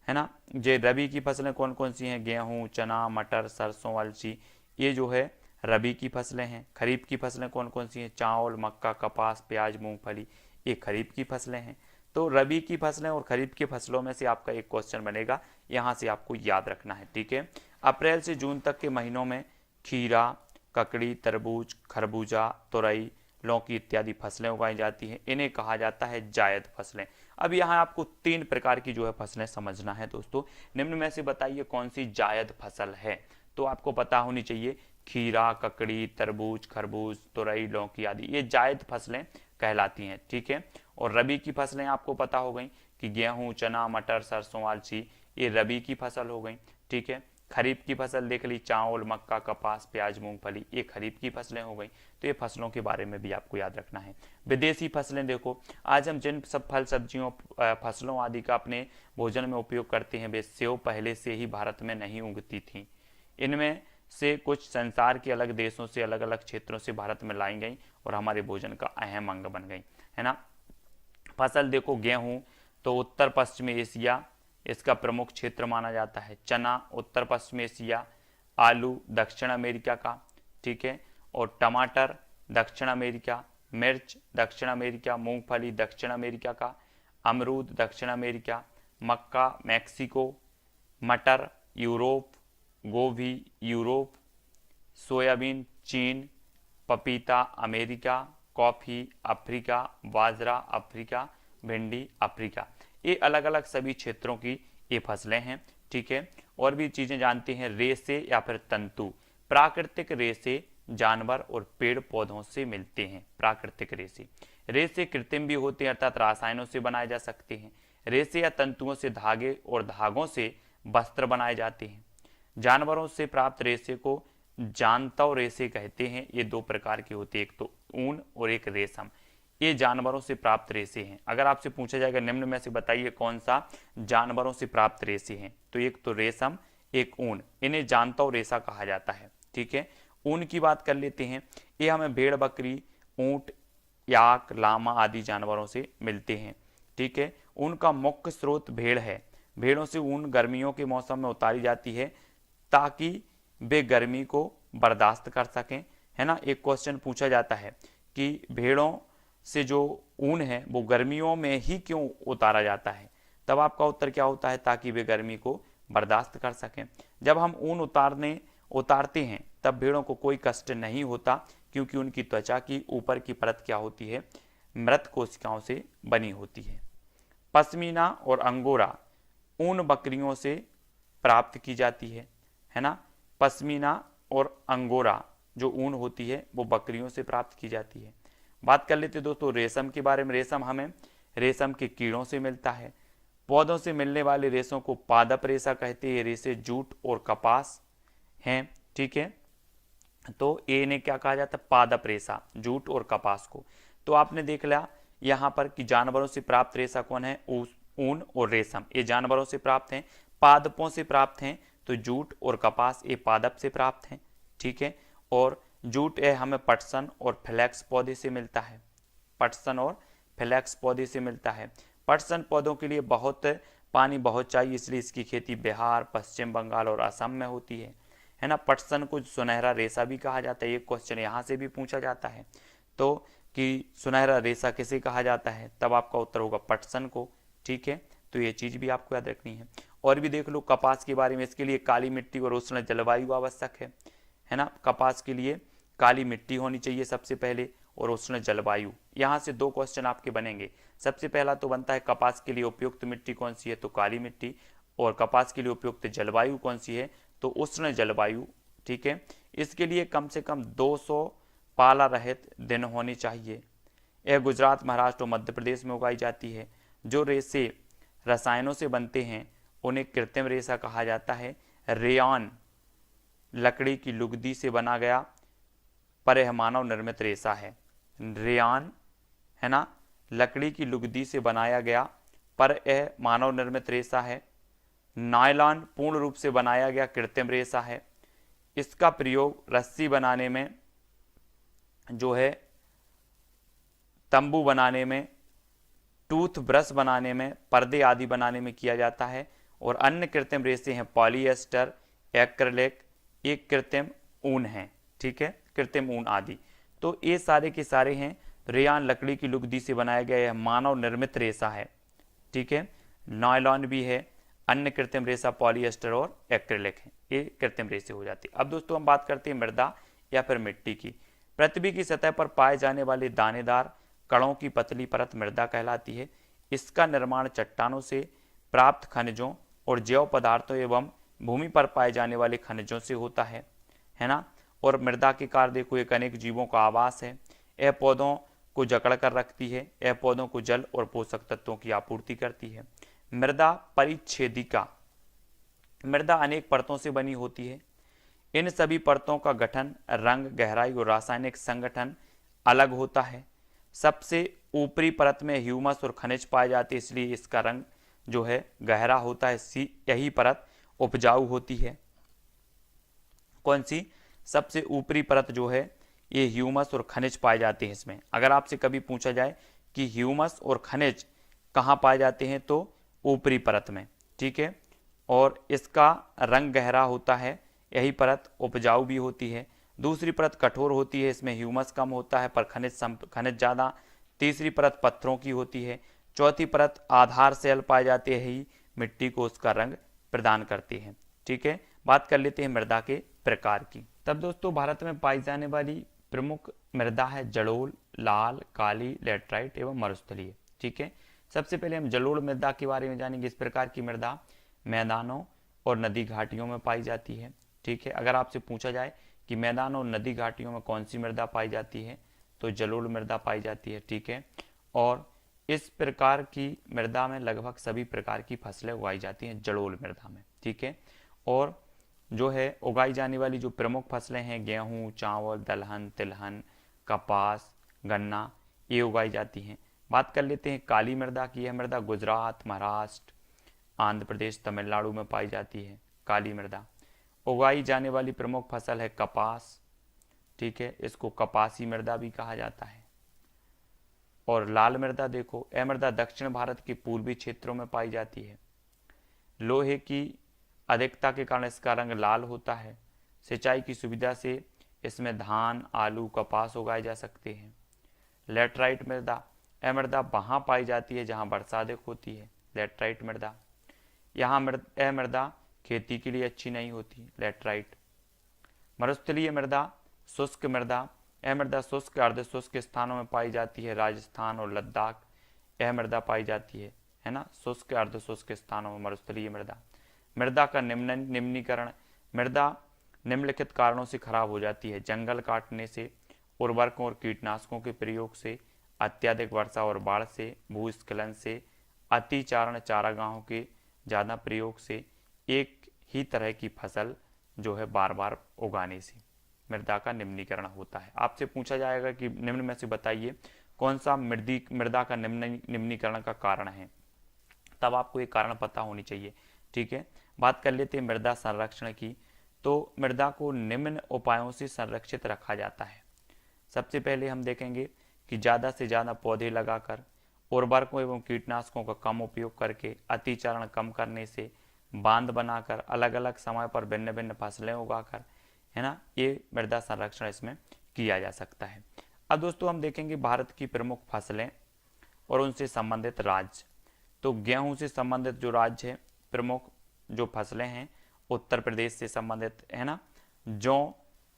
है ना। ये रबी की फसलें कौन कौन सी हैं, गेहूँ, चना, मटर, सरसों, अलसी, ये जो है रबी की फसलें हैं। खरीफ की फसलें कौन कौन सी हैं, चावल, मक्का, कपास, प्याज, मूंगफली, ये खरीफ की फसलें हैं। तो रबी की फसलें और खरीफ की फसलों में से आपका एक क्वेश्चन बनेगा, यहाँ से आपको याद रखना है। ठीक है, अप्रैल से जून तक के महीनों में खीरा, ककड़ी, तरबूज, खरबूजा, तुरई, लौकी इत्यादि फसलें उगाई जाती हैं। इन्हें कहा जाता है जायद फसलें। अब यहाँ आपको तीन प्रकार की जो है फसलें समझना है दोस्तों। निम्न में से बताइए कौन सी जायद फसल है, तो आपको पता होनी चाहिए खीरा, ककड़ी, तरबूज, खरबूज, तुरई, लौकी आदि ये जायद फसलें कहलाती हैं। ठीक है, और रबी की फसलें आपको पता हो गई कि गेहूं, चना, मटर, सरसों, अलसी, ये रबी की फसल हो गई। ठीक है, खरीफ की फसल देख ली, चावल, मक्का, कपास, प्याज, मूंगफली, ये खरीफ की फसलें हो गई। तो ये फसलों के बारे में भी आपको याद रखना है। विदेशी फसलें देखो, आज हम जिन सब फल सब्जियों फसलों आदि का अपने भोजन में उपयोग करते हैं वे सेव पहले से ही भारत में नहीं उगती थी। इनमें से कुछ संसार के अलग देशों से, अलग अलग क्षेत्रों से भारत में लाई गई और हमारे भोजन का अहम अंग बन गई, है ना। फसल देखो, गेहूं तो उत्तर पश्चिम एशिया इसका प्रमुख क्षेत्र माना जाता है। चना उत्तर पश्चिम एशिया, आलू दक्षिण अमेरिका का, ठीक है, और टमाटर दक्षिण अमेरिका, मिर्च दक्षिण अमेरिका, मूंगफली दक्षिण अमेरिका का, अमरूद दक्षिण अमेरिका, मक्का मैक्सिको, मटर यूरोप, गोभी यूरोप, सोयाबीन चीन, पपीता अमेरिका, कॉफ़ी अफ्रीका, बाजरा अफ्रीका, भिंडी अफ्रीका। ये अलग अलग सभी क्षेत्रों की ये फसलें हैं, ठीक है। और भी चीज़ें जानते हैं, रेसे या फिर तंतु। प्राकृतिक रेसे जानवर और पेड़ पौधों से मिलते हैं। प्राकृतिक रेसे कृत्रिम भी होते हैं, अर्थात रासायनों से बनाए जा सकते हैं। रेसे या तंतुओं से धागे और धागों से वस्त्र बनाए जाते हैं। जानवरों से प्राप्त रेसे को जानतव रेसे कहते हैं। ये दो प्रकार के होते हैं, एक तो ऊन और एक रेशम। ये जानवरों से प्राप्त रेसे हैं। अगर आपसे पूछा जाएगा निम्न में से बताइए कौन सा जानवरों से प्राप्त रेसे हैं, तो एक तो रेशम, एक ऊन। इन्हें जानतव रेशा कहा जाता है, ठीक है। ऊन की बात कर लेते हैं। ये हमें भेड़, बकरी, ऊंट, याक, लामा आदि जानवरों से मिलते हैं, ठीक है। ऊन का मुख्य स्रोत भेड़ है। भेड़ों से ऊन गर्मियों के मौसम में उतारी जाती है ताकि वे गर्मी को बर्दाश्त कर सकें, है ना। एक क्वेश्चन पूछा जाता है कि भेड़ों से जो ऊन है वो गर्मियों में ही क्यों उतारा जाता है, तब आपका उत्तर क्या होता है, ताकि वे गर्मी को बर्दाश्त कर सकें। जब हम ऊन उतारते हैं तब भेड़ों को कोई कष्ट नहीं होता, क्योंकि उनकी त्वचा की ऊपर की परत क्या होती है, मृत कोशिकाओं से बनी होती है। पश्मीना और अंगोरा ऊन बकरियों से प्राप्त की जाती है ना। पश्मीना और अंगोरा जो ऊन होती है वो बकरियों से प्राप्त की जाती है। बात कर लेते दोस्तों रेशम के बारे में। रेशम हमें रेशम के कीड़ों से मिलता है। पौधों से मिलने वाले रेशों को पादप रेशा कहते हैं। रेशे जूट और कपास हैं, ठीक है। तो ये इन्हें क्या कहा जाता है, पादप रेशा, जूट और कपास को। तो आपने देख लिया यहाँ पर कि जानवरों से प्राप्त रेशा कौन है, ऊन और रेशम, ये जानवरों से प्राप्त हैं। पादपों से प्राप्त हैं तो जूट और कपास ये पादप से प्राप्त हैं, ठीक है। और जूट है हमें पटसन और फ्लैक्स पौधे से मिलता है। पटसन और फ्लैक्स पौधे से मिलता है। पटसन पौधों के लिए पानी बहुत चाहिए, इसलिए इसकी खेती बिहार, पश्चिम बंगाल और असम में होती है ना। पटसन को सुनहरा रेशा भी कहा जाता है। ये क्वेश्चन यहाँ से भी पूछा जाता है, तो कि सुनहरा रेशा किसे कहा जाता है, तब आपका उत्तर होगा पटसन को, ठीक है। तो ये चीज़ भी आपको याद रखनी है। और भी देख लो कपास के बारे में। इसके लिए काली मिट्टी और उष्ण जलवायु आवश्यक है ना। कपास के लिए काली मिट्टी होनी चाहिए सबसे पहले, और उष्ण जलवायु। यहाँ से दो क्वेश्चन आपके बनेंगे। सबसे पहला तो बनता है कपास के लिए उपयुक्त मिट्टी कौन सी है, तो काली मिट्टी। और कपास के लिए उपयुक्त जलवायु कौन सी है, तो उष्ण जलवायु, ठीक है। इसके लिए कम से कम 200 पाला रहित दिन होनी चाहिए। यह गुजरात, महाराष्ट्र और मध्य प्रदेश में उगाई जाती है। जो रेशे रसायनों से बनते हैं उन्हें कृत्रिम रेशा कहा जाता है। रेयान लकड़ी की लुगदी से बना गया पर यह मानव निर्मित रेशा है। रेयान, है ना, लकड़ी की लुगदी से बनाया गया पर यह मानव निर्मित रेशा है। नायलॉन पूर्ण रूप से बनाया गया कृत्रिम रेशा है। इसका प्रयोग रस्सी बनाने में, जो है तंबू बनाने में, टूथ ब्रश बनाने में, पर्दे आदि बनाने में किया जाता है। और अन्य कृत्रिम रेशे हैं पॉलिएस्टर, एक्रिलिक, एक कृत्रिम ऊन है, ठीक है, कृत्रिम ऊन आदि। तो ये सारे के सारे हैं। रेयान लकड़ी की लुगदी से बनाया गया यह मानव निर्मित रेशा है, ठीक है। नायलॉन भी है, अन्य कृत्रिम रेशा पॉलिएस्टर और एक्रिलिक है, ये कृत्रिम रेशे हो जाती है। अब दोस्तों हम बात करते हैं मृदा या फिर मिट्टी की। पृथ्वी की सतह पर पाए जाने वाले दानेदार कणों की पतली परत मृदा कहलाती है। इसका निर्माण चट्टानों से प्राप्त खनिजों और जैव पदार्थों एवं भूमि पर पाए जाने वाले खनिजों से होता है ना। और मृदा के कार्य देखो, एक अनेक जीवों का आवास है। यह पौधों को जकड़ कर रखती है। यह पौधों को जल और पोषक तत्वों की आपूर्ति करती है। मृदा परिच्छेदिका मृदा अनेक परतों से बनी होती है। इन सभी परतों का गठन, रंग, गहराई और रासायनिक संगठन अलग होता है। सबसे ऊपरी परत में ह्यूमस और खनिज पाए जाते हैं, इसलिए इसका रंग जो है गहरा होता है। यही परत उपजाऊ होती है। कौन सी? सबसे ऊपरी परत जो है ये ह्यूमस और खनिज पाए जाते हैं इसमें। अगर आपसे कभी पूछा जाए कि ह्यूमस और खनिज कहाँ पाए जाते हैं, तो ऊपरी परत में, ठीक है। और इसका रंग गहरा होता है। यही परत उपजाऊ भी होती है। दूसरी परत कठोर होती है, इसमें ह्यूमस कम होता है पर खनिज ज़्यादा। तीसरी परत पत्थरों की होती है। चौथी परत आधार सेल पाए जाते हैं, ही मिट्टी को उसका रंग प्रदान करती है, ठीक है। बात कर लेते हैं मृदा के प्रकार की। तब दोस्तों भारत में पाई जाने वाली प्रमुख मृदा है जलोढ़, लाल, काली, लेटराइट एवं मरुस्थलीय, ठीक है। सबसे पहले हम जलोढ़ मृदा के बारे में जानेंगे। इस प्रकार की मृदा मैदानों और नदी घाटियों में पाई जाती है, ठीक है। अगर आपसे पूछा जाए कि मैदान और नदी घाटियों में कौन सी मृदा पाई जाती है, तो जलोढ़ मृदा पाई जाती है, ठीक है। और इस प्रकार की मृदा में लगभग सभी प्रकार की फसलें उगाई जाती हैं जलोढ़ मृदा में, ठीक है। और जो है उगाई जाने वाली जो प्रमुख फसलें हैं, गेहूं, चावल, दलहन, तिलहन, कपास, गन्ना, ये उगाई जाती हैं। बात कर लेते हैं काली मृदा की। यह मृदा गुजरात, महाराष्ट्र, आंध्र प्रदेश, तमिलनाडु में पाई जाती है। काली मृदा उगाई जाने वाली प्रमुख फसल है कपास, ठीक है। इसको कपासी मृदा भी कहा जाता है। और लाल मृदा देखो, यह मृदा दक्षिण भारत के पूर्वी क्षेत्रों में पाई जाती है। लोहे की अधिकता के कारण इसका रंग लाल होता है। सिंचाई की सुविधा से इसमें धान, आलू, कपास उगाए जा सकते हैं। लेटराइट मृदा, यह मृदा वहाँ पाई जाती है जहाँ वर्षा अधिक होती है। लेटराइट मृदा, यह मृदा खेती के लिए अच्छी नहीं होती। लेटराइट। मरुस्थलीय मृदा, शुष्क मृदा, यह मृदा शुष्क, अर्ध शुष्क स्थानों में पाई जाती है। राजस्थान और लद्दाख यह मृदा पाई जाती है ना, शुष्क अर्ध शुष्क स्थानों में मरुस्थलीय मृदा। मृदा का निम्नीकरण, मृदा निम्नलिखित कारणों से खराब हो जाती है। जंगल काटने से, उर्वरकों और कीटनाशकों के प्रयोग से, अत्यधिक वर्षा और बाढ़ से, भूस्खलन से, अतिचारण, चारागाहों के ज़्यादा प्रयोग से, एक ही तरह की फसल जो है बार बार उगाने से मृदा का निम्नीकरण होता है। आपसे पूछा जाएगा कि निम्न में से बताइए कौन सा मृदा का निम्नीकरण का कारण है, तब आपको ये कारण पता होनी चाहिए, ठीक है। बात कर लेते हैं मृदा संरक्षण की। तो मृदा को निम्न उपायों से संरक्षित रखा जाता है। सबसे पहले हम देखेंगे कि ज़्यादा से ज़्यादा पौधे लगाकर, उर्वरकों एवं कीटनाशकों का कम उपयोग करके, अतिचारण कम करने से, बांध बनाकर, अलग अलग समय पर भिन्न भिन्न फसलें उगाकर, है ना, ये मृदा संरक्षण इसमें किया जा सकता है। अब दोस्तों हम देखेंगे भारत की प्रमुख फसलें और उनसे संबंधित राज्य। तो गेहूं से संबंधित जो राज्य है, प्रमुख जो फसलें हैं, उत्तर प्रदेश से संबंधित, है ना, जौ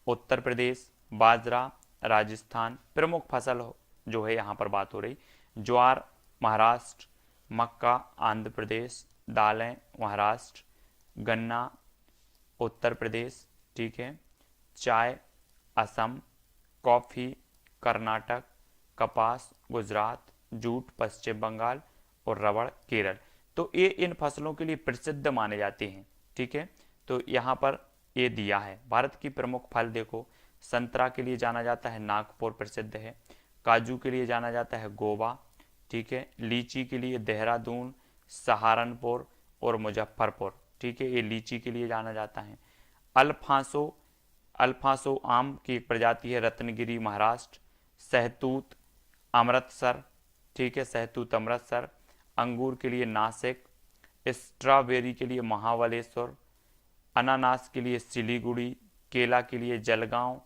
उत्तर प्रदेश, बाजरा राजस्थान, प्रमुख फसल जो है यहाँ पर बात हो रही। ज्वार महाराष्ट्र, मक्का आंध्र प्रदेश, दालें महाराष्ट्र, गन्ना उत्तर प्रदेश, ठीक है, चाय असम, कॉफ़ी कर्नाटक, कपास गुजरात, जूट पश्चिम बंगाल और रबड़ केरल। तो ये इन फसलों के लिए प्रसिद्ध माने जाते हैं, ठीक है। तो यहाँ पर ये दिया है। भारत की प्रमुख फल देखो, संतरा के लिए जाना जाता है नागपुर प्रसिद्ध है, काजू के लिए जाना जाता है गोवा, ठीक है, लीची के लिए देहरादून, सहारनपुर और मुजफ्फरपुर, ठीक है, ये लीची के लिए जाना जाता है। अल्फांसो आम की एक प्रजाति है रत्नगिरी महाराष्ट्र, सहतूत अमृतसर, ठीक है, सहतूत अमृतसर, अंगूर के लिए नासिक, स्ट्रॉबेरी के लिए महाबलेश्वर, अनानास के लिए सिलीगुड़ी, केला के लिए जलगांव,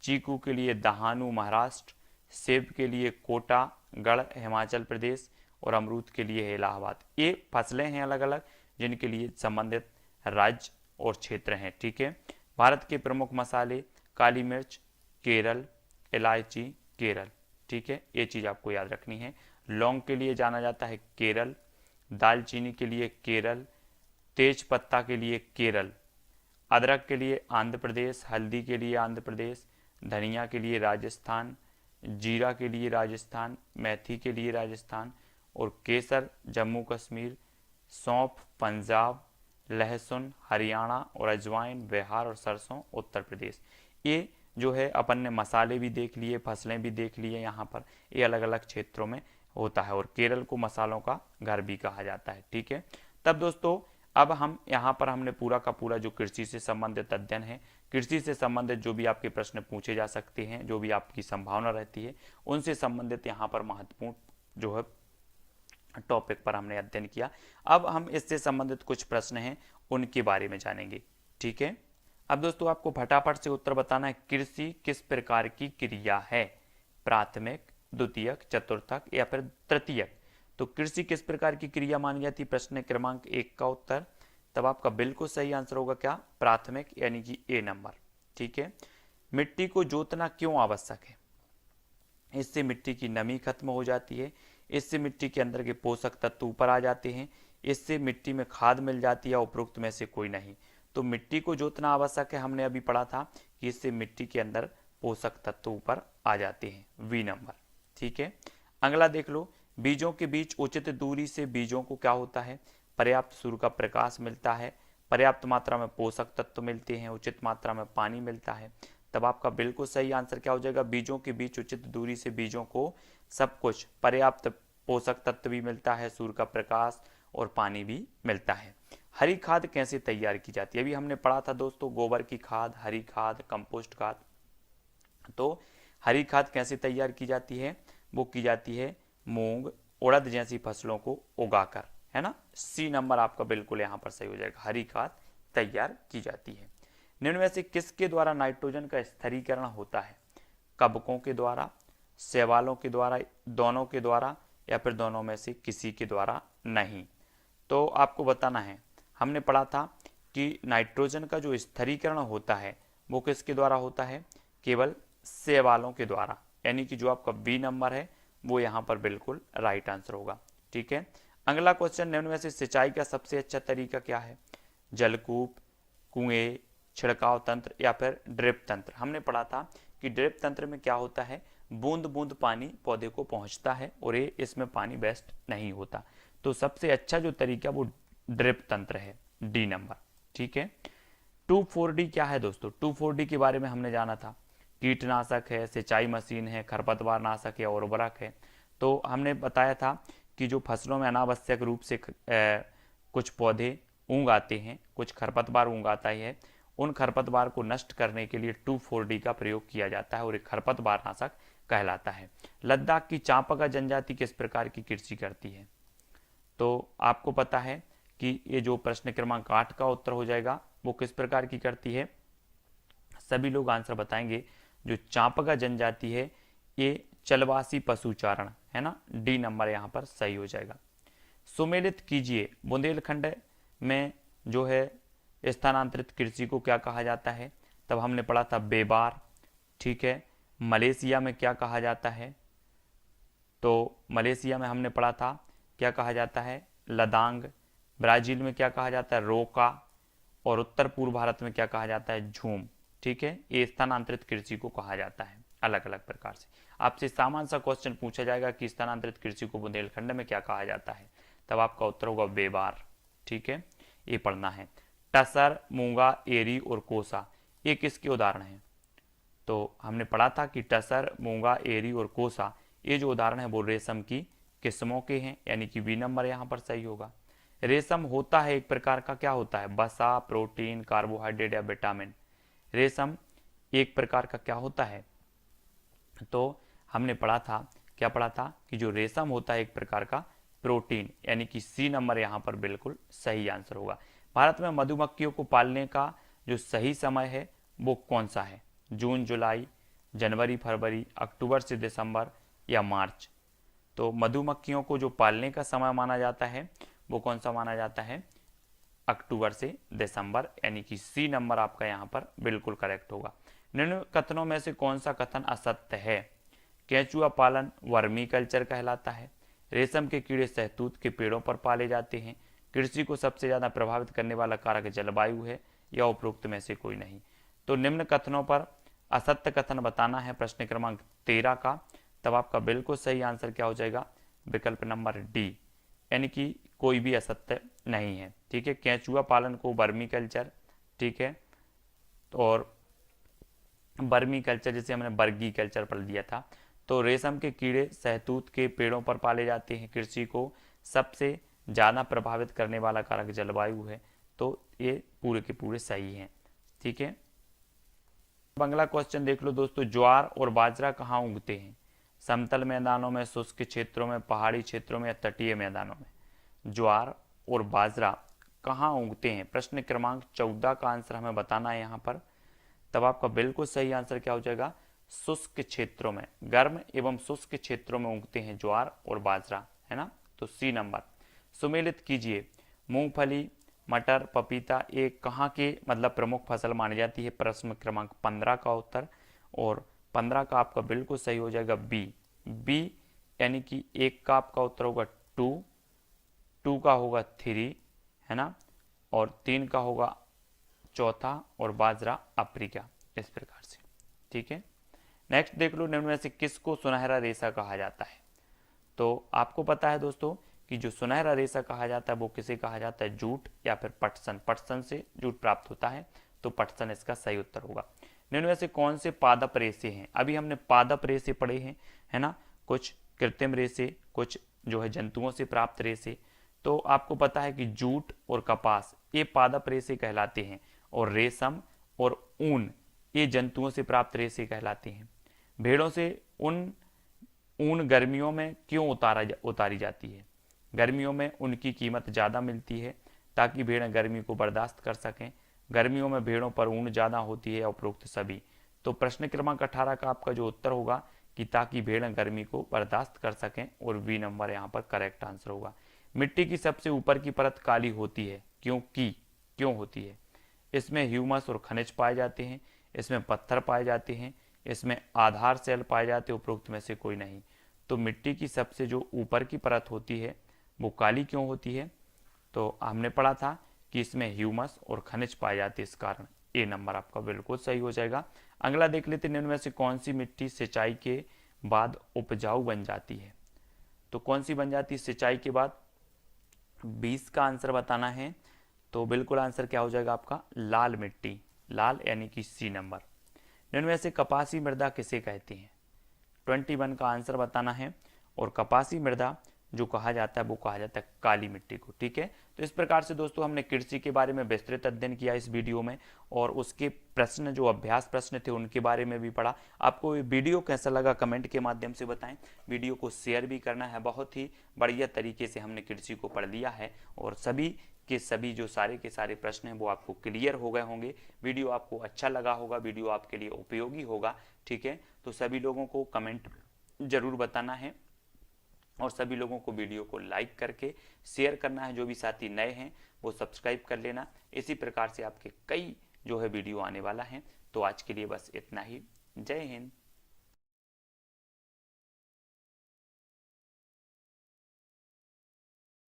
चीकू के लिए दहानू महाराष्ट्र, सेब के लिए कोटा गढ़ हिमाचल प्रदेश और अमरूद के लिए इलाहाबाद। ये फसलें हैं अलग अलग जिनके लिए संबंधित राज्य और क्षेत्र हैं, ठीक है। भारत के प्रमुख मसाले, काली मिर्च केरल, इलायची केरल, ठीक है, ये चीज़ आपको याद रखनी है। लौंग के लिए जाना जाता है केरल, दालचीनी के लिए केरल, तेज पत्ता के लिए केरल, अदरक के लिए आंध्र प्रदेश, हल्दी के लिए आंध्र प्रदेश, धनिया के लिए राजस्थान, जीरा के लिए राजस्थान, मेथी के लिए राजस्थान और केसर जम्मू कश्मीर, सौंफ पंजाब, लहसुन हरियाणा और अजवाइन बिहार और सरसों उत्तर प्रदेश। ये जो है अपन ने मसाले भी देख लिए, फसलें भी देख लिए, यहाँ पर ये अलग अलग क्षेत्रों में होता है। और केरल को मसालों का घर भी कहा जाता है। ठीक है, तब दोस्तों अब हम यहाँ पर हमने पूरा का पूरा जो कृषि से संबंधित अध्ययन है, कृषि से संबंधित जो भी आपके प्रश्न पूछे जा सकते हैं, जो भी आपकी संभावना रहती है, उनसे संबंधित यहाँ पर महत्वपूर्ण जो है टॉपिक पर हमने अध्ययन किया। अब हम इससे संबंधित कुछ प्रश्न हैं उनके बारे में जानेंगे। ठीक है, अब दोस्तों आपको फटाफट से उत्तर बताना है। कृषि किस प्रकार की क्रिया है? प्राथमिक, द्वितीयक, चतुर्थक या फिर तृतीयक? तो कृषि किस प्रकार की क्रिया मानी जाती है? प्रश्न क्रमांक 1 का उत्तर तब आपका बिल्कुल सही आंसर होगा क्या? प्राथमिक, यानी कि ए नंबर। ठीक है, मिट्टी को जोतना क्यों आवश्यक है? इससे मिट्टी की नमी खत्म हो जाती है, इससे मिट्टी के अंदर के पोषक तत्व ऊपर आ जाते हैं, इससे मिट्टी में खाद मिल जाती है, उपरोक्त में से कोई नहीं। तो मिट्टी को जोतना आवश्यक है, हमने अभी पढ़ा था कि इससे मिट्टी के अंदर पोषक तत्व ऊपर आ जाते हैं, वी नंबर। ठीक है, अगला देख लो, बीजों के बीच उचित दूरी से बीजों को क्या होता है? पर्याप्त सूर्य का प्रकाश मिलता है, पर्याप्त मात्रा में पोषक तत्व मिलते हैं, उचित मात्रा में पानी मिलता है। तब आपका बिल्कुल सही आंसर क्या हो जाएगा? बीजों के बीच उचित दूरी से बीजों को सब कुछ पर्याप्त पोषक तत्व भी मिलता है, सूर्य का प्रकाश और पानी भी मिलता है। हरी खाद कैसे तैयार की जाती है? अभी हमने पढ़ा था दोस्तों, गोबर की खाद, हरी खाद, कंपोस्ट खाद। तो हरी खाद कैसे तैयार की जाती है? वो की जाती है मूंग उड़द जैसी फसलों को उगाकर, है ना। सी नंबर आपका बिल्कुल यहाँ पर सही हो जाएगा, हरी खाद तैयार की जाती है। निम्न में से किसके द्वारा नाइट्रोजन का स्थिरीकरण होता है? कवकों के द्वारा, शैवालों के द्वारा, दोनों के द्वारा या फिर दोनों में से किसी के द्वारा नहीं? तो आपको बताना है, हमने पढ़ा था कि नाइट्रोजन का जो स्थिरीकरण होता है वो किसके द्वारा होता है? केवल शैवालों के द्वारा, यानी कि जो आपका बी नंबर है वो यहाँ पर बिल्कुल राइट आंसर होगा। ठीक है, अगला क्वेश्चन, निम्न में से सिंचाई का सबसे अच्छा तरीका क्या है? जलकूप, कुएं, छिड़काव तंत्र या फिर ड्रिप तंत्र? हमने पढ़ा था कि ड्रिप तंत्र में क्या होता है, बूंद बूंद पानी पौधे को पहुंचता है और ये इसमें पानी वेस्ट नहीं होता। तो सबसे अच्छा जो तरीका वो ड्रिप तंत्र है, डी नंबर। ठीक है, 2,4-D क्या है दोस्तों? 2,4-D के बारे में हमने जाना था, कीटनाशक है, सिंचाई मशीन है, खरपतवार नाशक है और उर्वरक है। तो हमने बताया था कि जो फसलों में अनावश्यक रूप से कुछ पौधे ऊँग आते हैं, कुछ खरपतवार ऊँग आता है, उन खरपतवार को नष्ट करने के लिए 2,4-D का प्रयोग किया जाता है और एक खरपतवार नाशक कहलाता है। लद्दाख की चांपका जनजाति किस प्रकार की कृषि करती है? तो आपको पता है कि ये जो प्रश्न क्रमांक 8 का उत्तर हो जाएगा वो किस प्रकार की करती है? सभी लोग आंसर बताएंगे। जो चांपका जनजाति है ये चलवासी पशुचारण, है ना, डी नंबर यहाँ पर सही हो जाएगा। सुमेलित कीजिए, बुंदेलखंड में जो है स्थानांतरित कृषि को क्या कहा जाता है? तब हमने पढ़ा था बेबार। ठीक है, मलेशिया में क्या कहा जाता है? तो मलेशिया में हमने पढ़ा था क्या कहा जाता है? लदांग। ब्राजील में क्या कहा जाता है? रोका। और उत्तर पूर्व भारत में क्या कहा जाता है? झूम। ठीक है, ये स्थानांतरित कृषि को कहा जाता है अलग अलग प्रकार से। आपसे सामान्य सा क्वेश्चन पूछा जाएगा कि स्थानांतरित कृषि को बुंदेलखंड में क्या कहा जाता है? तब आपका उत्तर होगा बेबार। ठीक है, ये पढ़ना है। टसर, मूंगा, एरी और कोसा ये किसके उदाहरण हैं? तो हमने पढ़ा था कि टसर, मूंगा, एरी और कोसा ये जो उदाहरण है वो रेशम की किस्मों के हैं, यानी कि बी नंबर यहाँ पर सही होगा। रेशम होता है एक प्रकार का, क्या होता है? वसा, प्रोटीन, कार्बोहाइड्रेट या विटामिन। रेशम एक प्रकार का क्या होता है? तो हमने पढ़ा था, क्या पढ़ा था कि जो रेशम होता है एक प्रकार का प्रोटीन, यानी कि सी नंबर यहाँ पर बिल्कुल सही आंसर होगा। भारत में मधुमक्खियों को पालने का जो सही समय है वो कौन सा है? जून, जुलाई, जनवरी, फरवरी, अक्टूबर से दिसंबर या मार्च? तो मधुमक्खियों को जो पालने का समय माना जाता है वो कौन सा माना जाता है? अक्टूबर से दिसंबर, यानी कि सी नंबर आपका यहाँ पर बिल्कुल करेक्ट होगा। निम्न कथनों में से कौन सा कथन असत्य है? केंचुआ पालन वर्मी कल्चर कहलाता है। रेशम के कीड़े शहतूत के पेड़ों पर पाले जाते हैं। कृषि को सबसे ज़्यादा प्रभावित करने वाला कारक जलवायु है, या उपरोक्त में से कोई नहीं? तो निम्न कथनों पर असत्य कथन बताना है प्रश्न क्रमांक 13 का। तब आपका बिल्कुल सही आंसर क्या हो जाएगा? विकल्प नंबर डी, यानी कि कोई भी असत्य नहीं है। ठीक है, केंचुआ पालन को वर्मी कल्चर, ठीक है, और वर्मी कल्चर जिसे हमने बर्गी कल्चर पढ़ दिया था। तो रेशम के कीड़े सहतूत के पेड़ों पर पाले जाते हैं। कृषि को सबसे ज़्यादा प्रभावित करने वाला कारक जलवायु है। तो ये पूरे के पूरे सही हैं। ठीक है, अगला क्वेश्चन देख लो दोस्तों, ज्वार और बाजरा कहाँ उगते हैं? समतल मैदानों में, शुष्क क्षेत्रों में, पहाड़ी क्षेत्रों में या तटीय मैदानों में? ज्वार और बाजरा कहाँ उगते हैं? प्रश्न क्रमांक 14 का आंसर हमें बताना है यहाँ पर। तब आपका बिल्कुल सही आंसर क्या हो जाएगा? शुष्क क्षेत्रों में, गर्म एवं शुष्क क्षेत्रों में उगते हैं ज्वार और बाजरा, है ना। तो सी नंबर। सुमेलित कीजिए, मूंगफली, मटर, पपीता ये कहाँ के मतलब प्रमुख फसल मानी जाती है? प्रश्न क्रमांक 15 का उत्तर, और 15 का आपका बिल्कुल सही हो जाएगा बी। बी यानी कि एक का आपका उत्तर होगा 2, 2 का होगा 3, है ना, और 3 का होगा चौथा, और बाजरा अफ्रीका, इस प्रकार से। ठीक है, नेक्स्ट देख लो, निम्न में से किसको सुनहरा रेशा कहा जाता है? तो आपको पता है दोस्तों कि जो सुनहरा रेशा कहा जाता है वो किसे कहा जाता है? जूट या फिर पटसन। पटसन से जूट प्राप्त होता है, तो पटसन इसका सही उत्तर होगा। निम्न में से कौन से पादप रेशे हैं? अभी हमने पादप रेशे पढ़े हैं, है ना, कुछ कृत्रिम रेशे, कुछ जो है जंतुओं से प्राप्त रेशे। तो आपको पता है कि जूट और कपास ये पादप रेशे कहलाते हैं, और रेशम और ऊन ये जंतुओं से प्राप्त रेशे कहलाते हैं। भेड़ों से ऊन गर्मियों में क्यों उतारी जाती है? गर्मियों में उनकी कीमत ज़्यादा मिलती है ताकि भेड़ें गर्मी को बर्दाश्त कर सकें। गर्मियों में भेड़ों पर ऊन ज़्यादा होती है, उपरोक्त सभी। तो प्रश्न क्रमांक 18 का आपका जो उत्तर होगा कि ताकि भेड़ें गर्मी को बर्दाश्त कर सकें, और बी नंबर यहाँ पर करेक्ट आंसर होगा। मिट्टी की सबसे ऊपर की परत काली होती है, क्यों होती है? इसमें ह्यूमस और खनिज पाए जाते हैं, इसमें पत्थर पाए जाते हैं, इसमें आधार सेल पाए जाते हैं, उपरोक्त में से कोई नहीं। तो मिट्टी की सबसे जो ऊपर की परत होती है वो काली क्यों होती है? तो हमने पढ़ा था कि इसमें ह्यूमस और खनिज पाए जाते हैं, इस कारण ए नंबर आपका बिल्कुल सही हो जाएगा। अगला देख लेते हैं, निम्न में से कौन सी मिट्टी सिंचाई के बाद उपजाऊ बन जाती है? तो कौन सी बन जाती है सिंचाई के बाद? 20 का आंसर बताना है। तो बिल्कुल आंसर क्या हो जाएगा आपका? लाल मिट्टी, लाल यानी कि सी नंबर। निम्न में से कपासी मृदा किसे कहते हैं? 21 का आंसर बताना है, और कपासी मृदा जो कहा जाता है वो कहा जाता है काली मिट्टी को। ठीक है, तो इस प्रकार से दोस्तों हमने कृषि के बारे में विस्तृत अध्ययन किया इस वीडियो में, और उसके प्रश्न जो अभ्यास प्रश्न थे उनके बारे में भी पढ़ा। आपको ये वीडियो कैसा लगा कमेंट के माध्यम से बताएं। वीडियो को शेयर भी करना है। बहुत ही बढ़िया तरीके से हमने कृषि को पढ़ लिया है, और सभी के सभी जो सारे के सारे प्रश्न हैं वो आपको क्लियर हो गए होंगे। वीडियो आपको अच्छा लगा होगा, वीडियो आपके लिए उपयोगी होगा। ठीक है, तो सभी लोगों को कमेंट जरूर बताना है, और सभी लोगों को वीडियो को लाइक करके शेयर करना है। जो भी साथी नए हैं वो सब्सक्राइब कर लेना। इसी प्रकार से आपके कई जो है वीडियो आने वाला है। तो आज के लिए बस इतना ही। जय हिंद।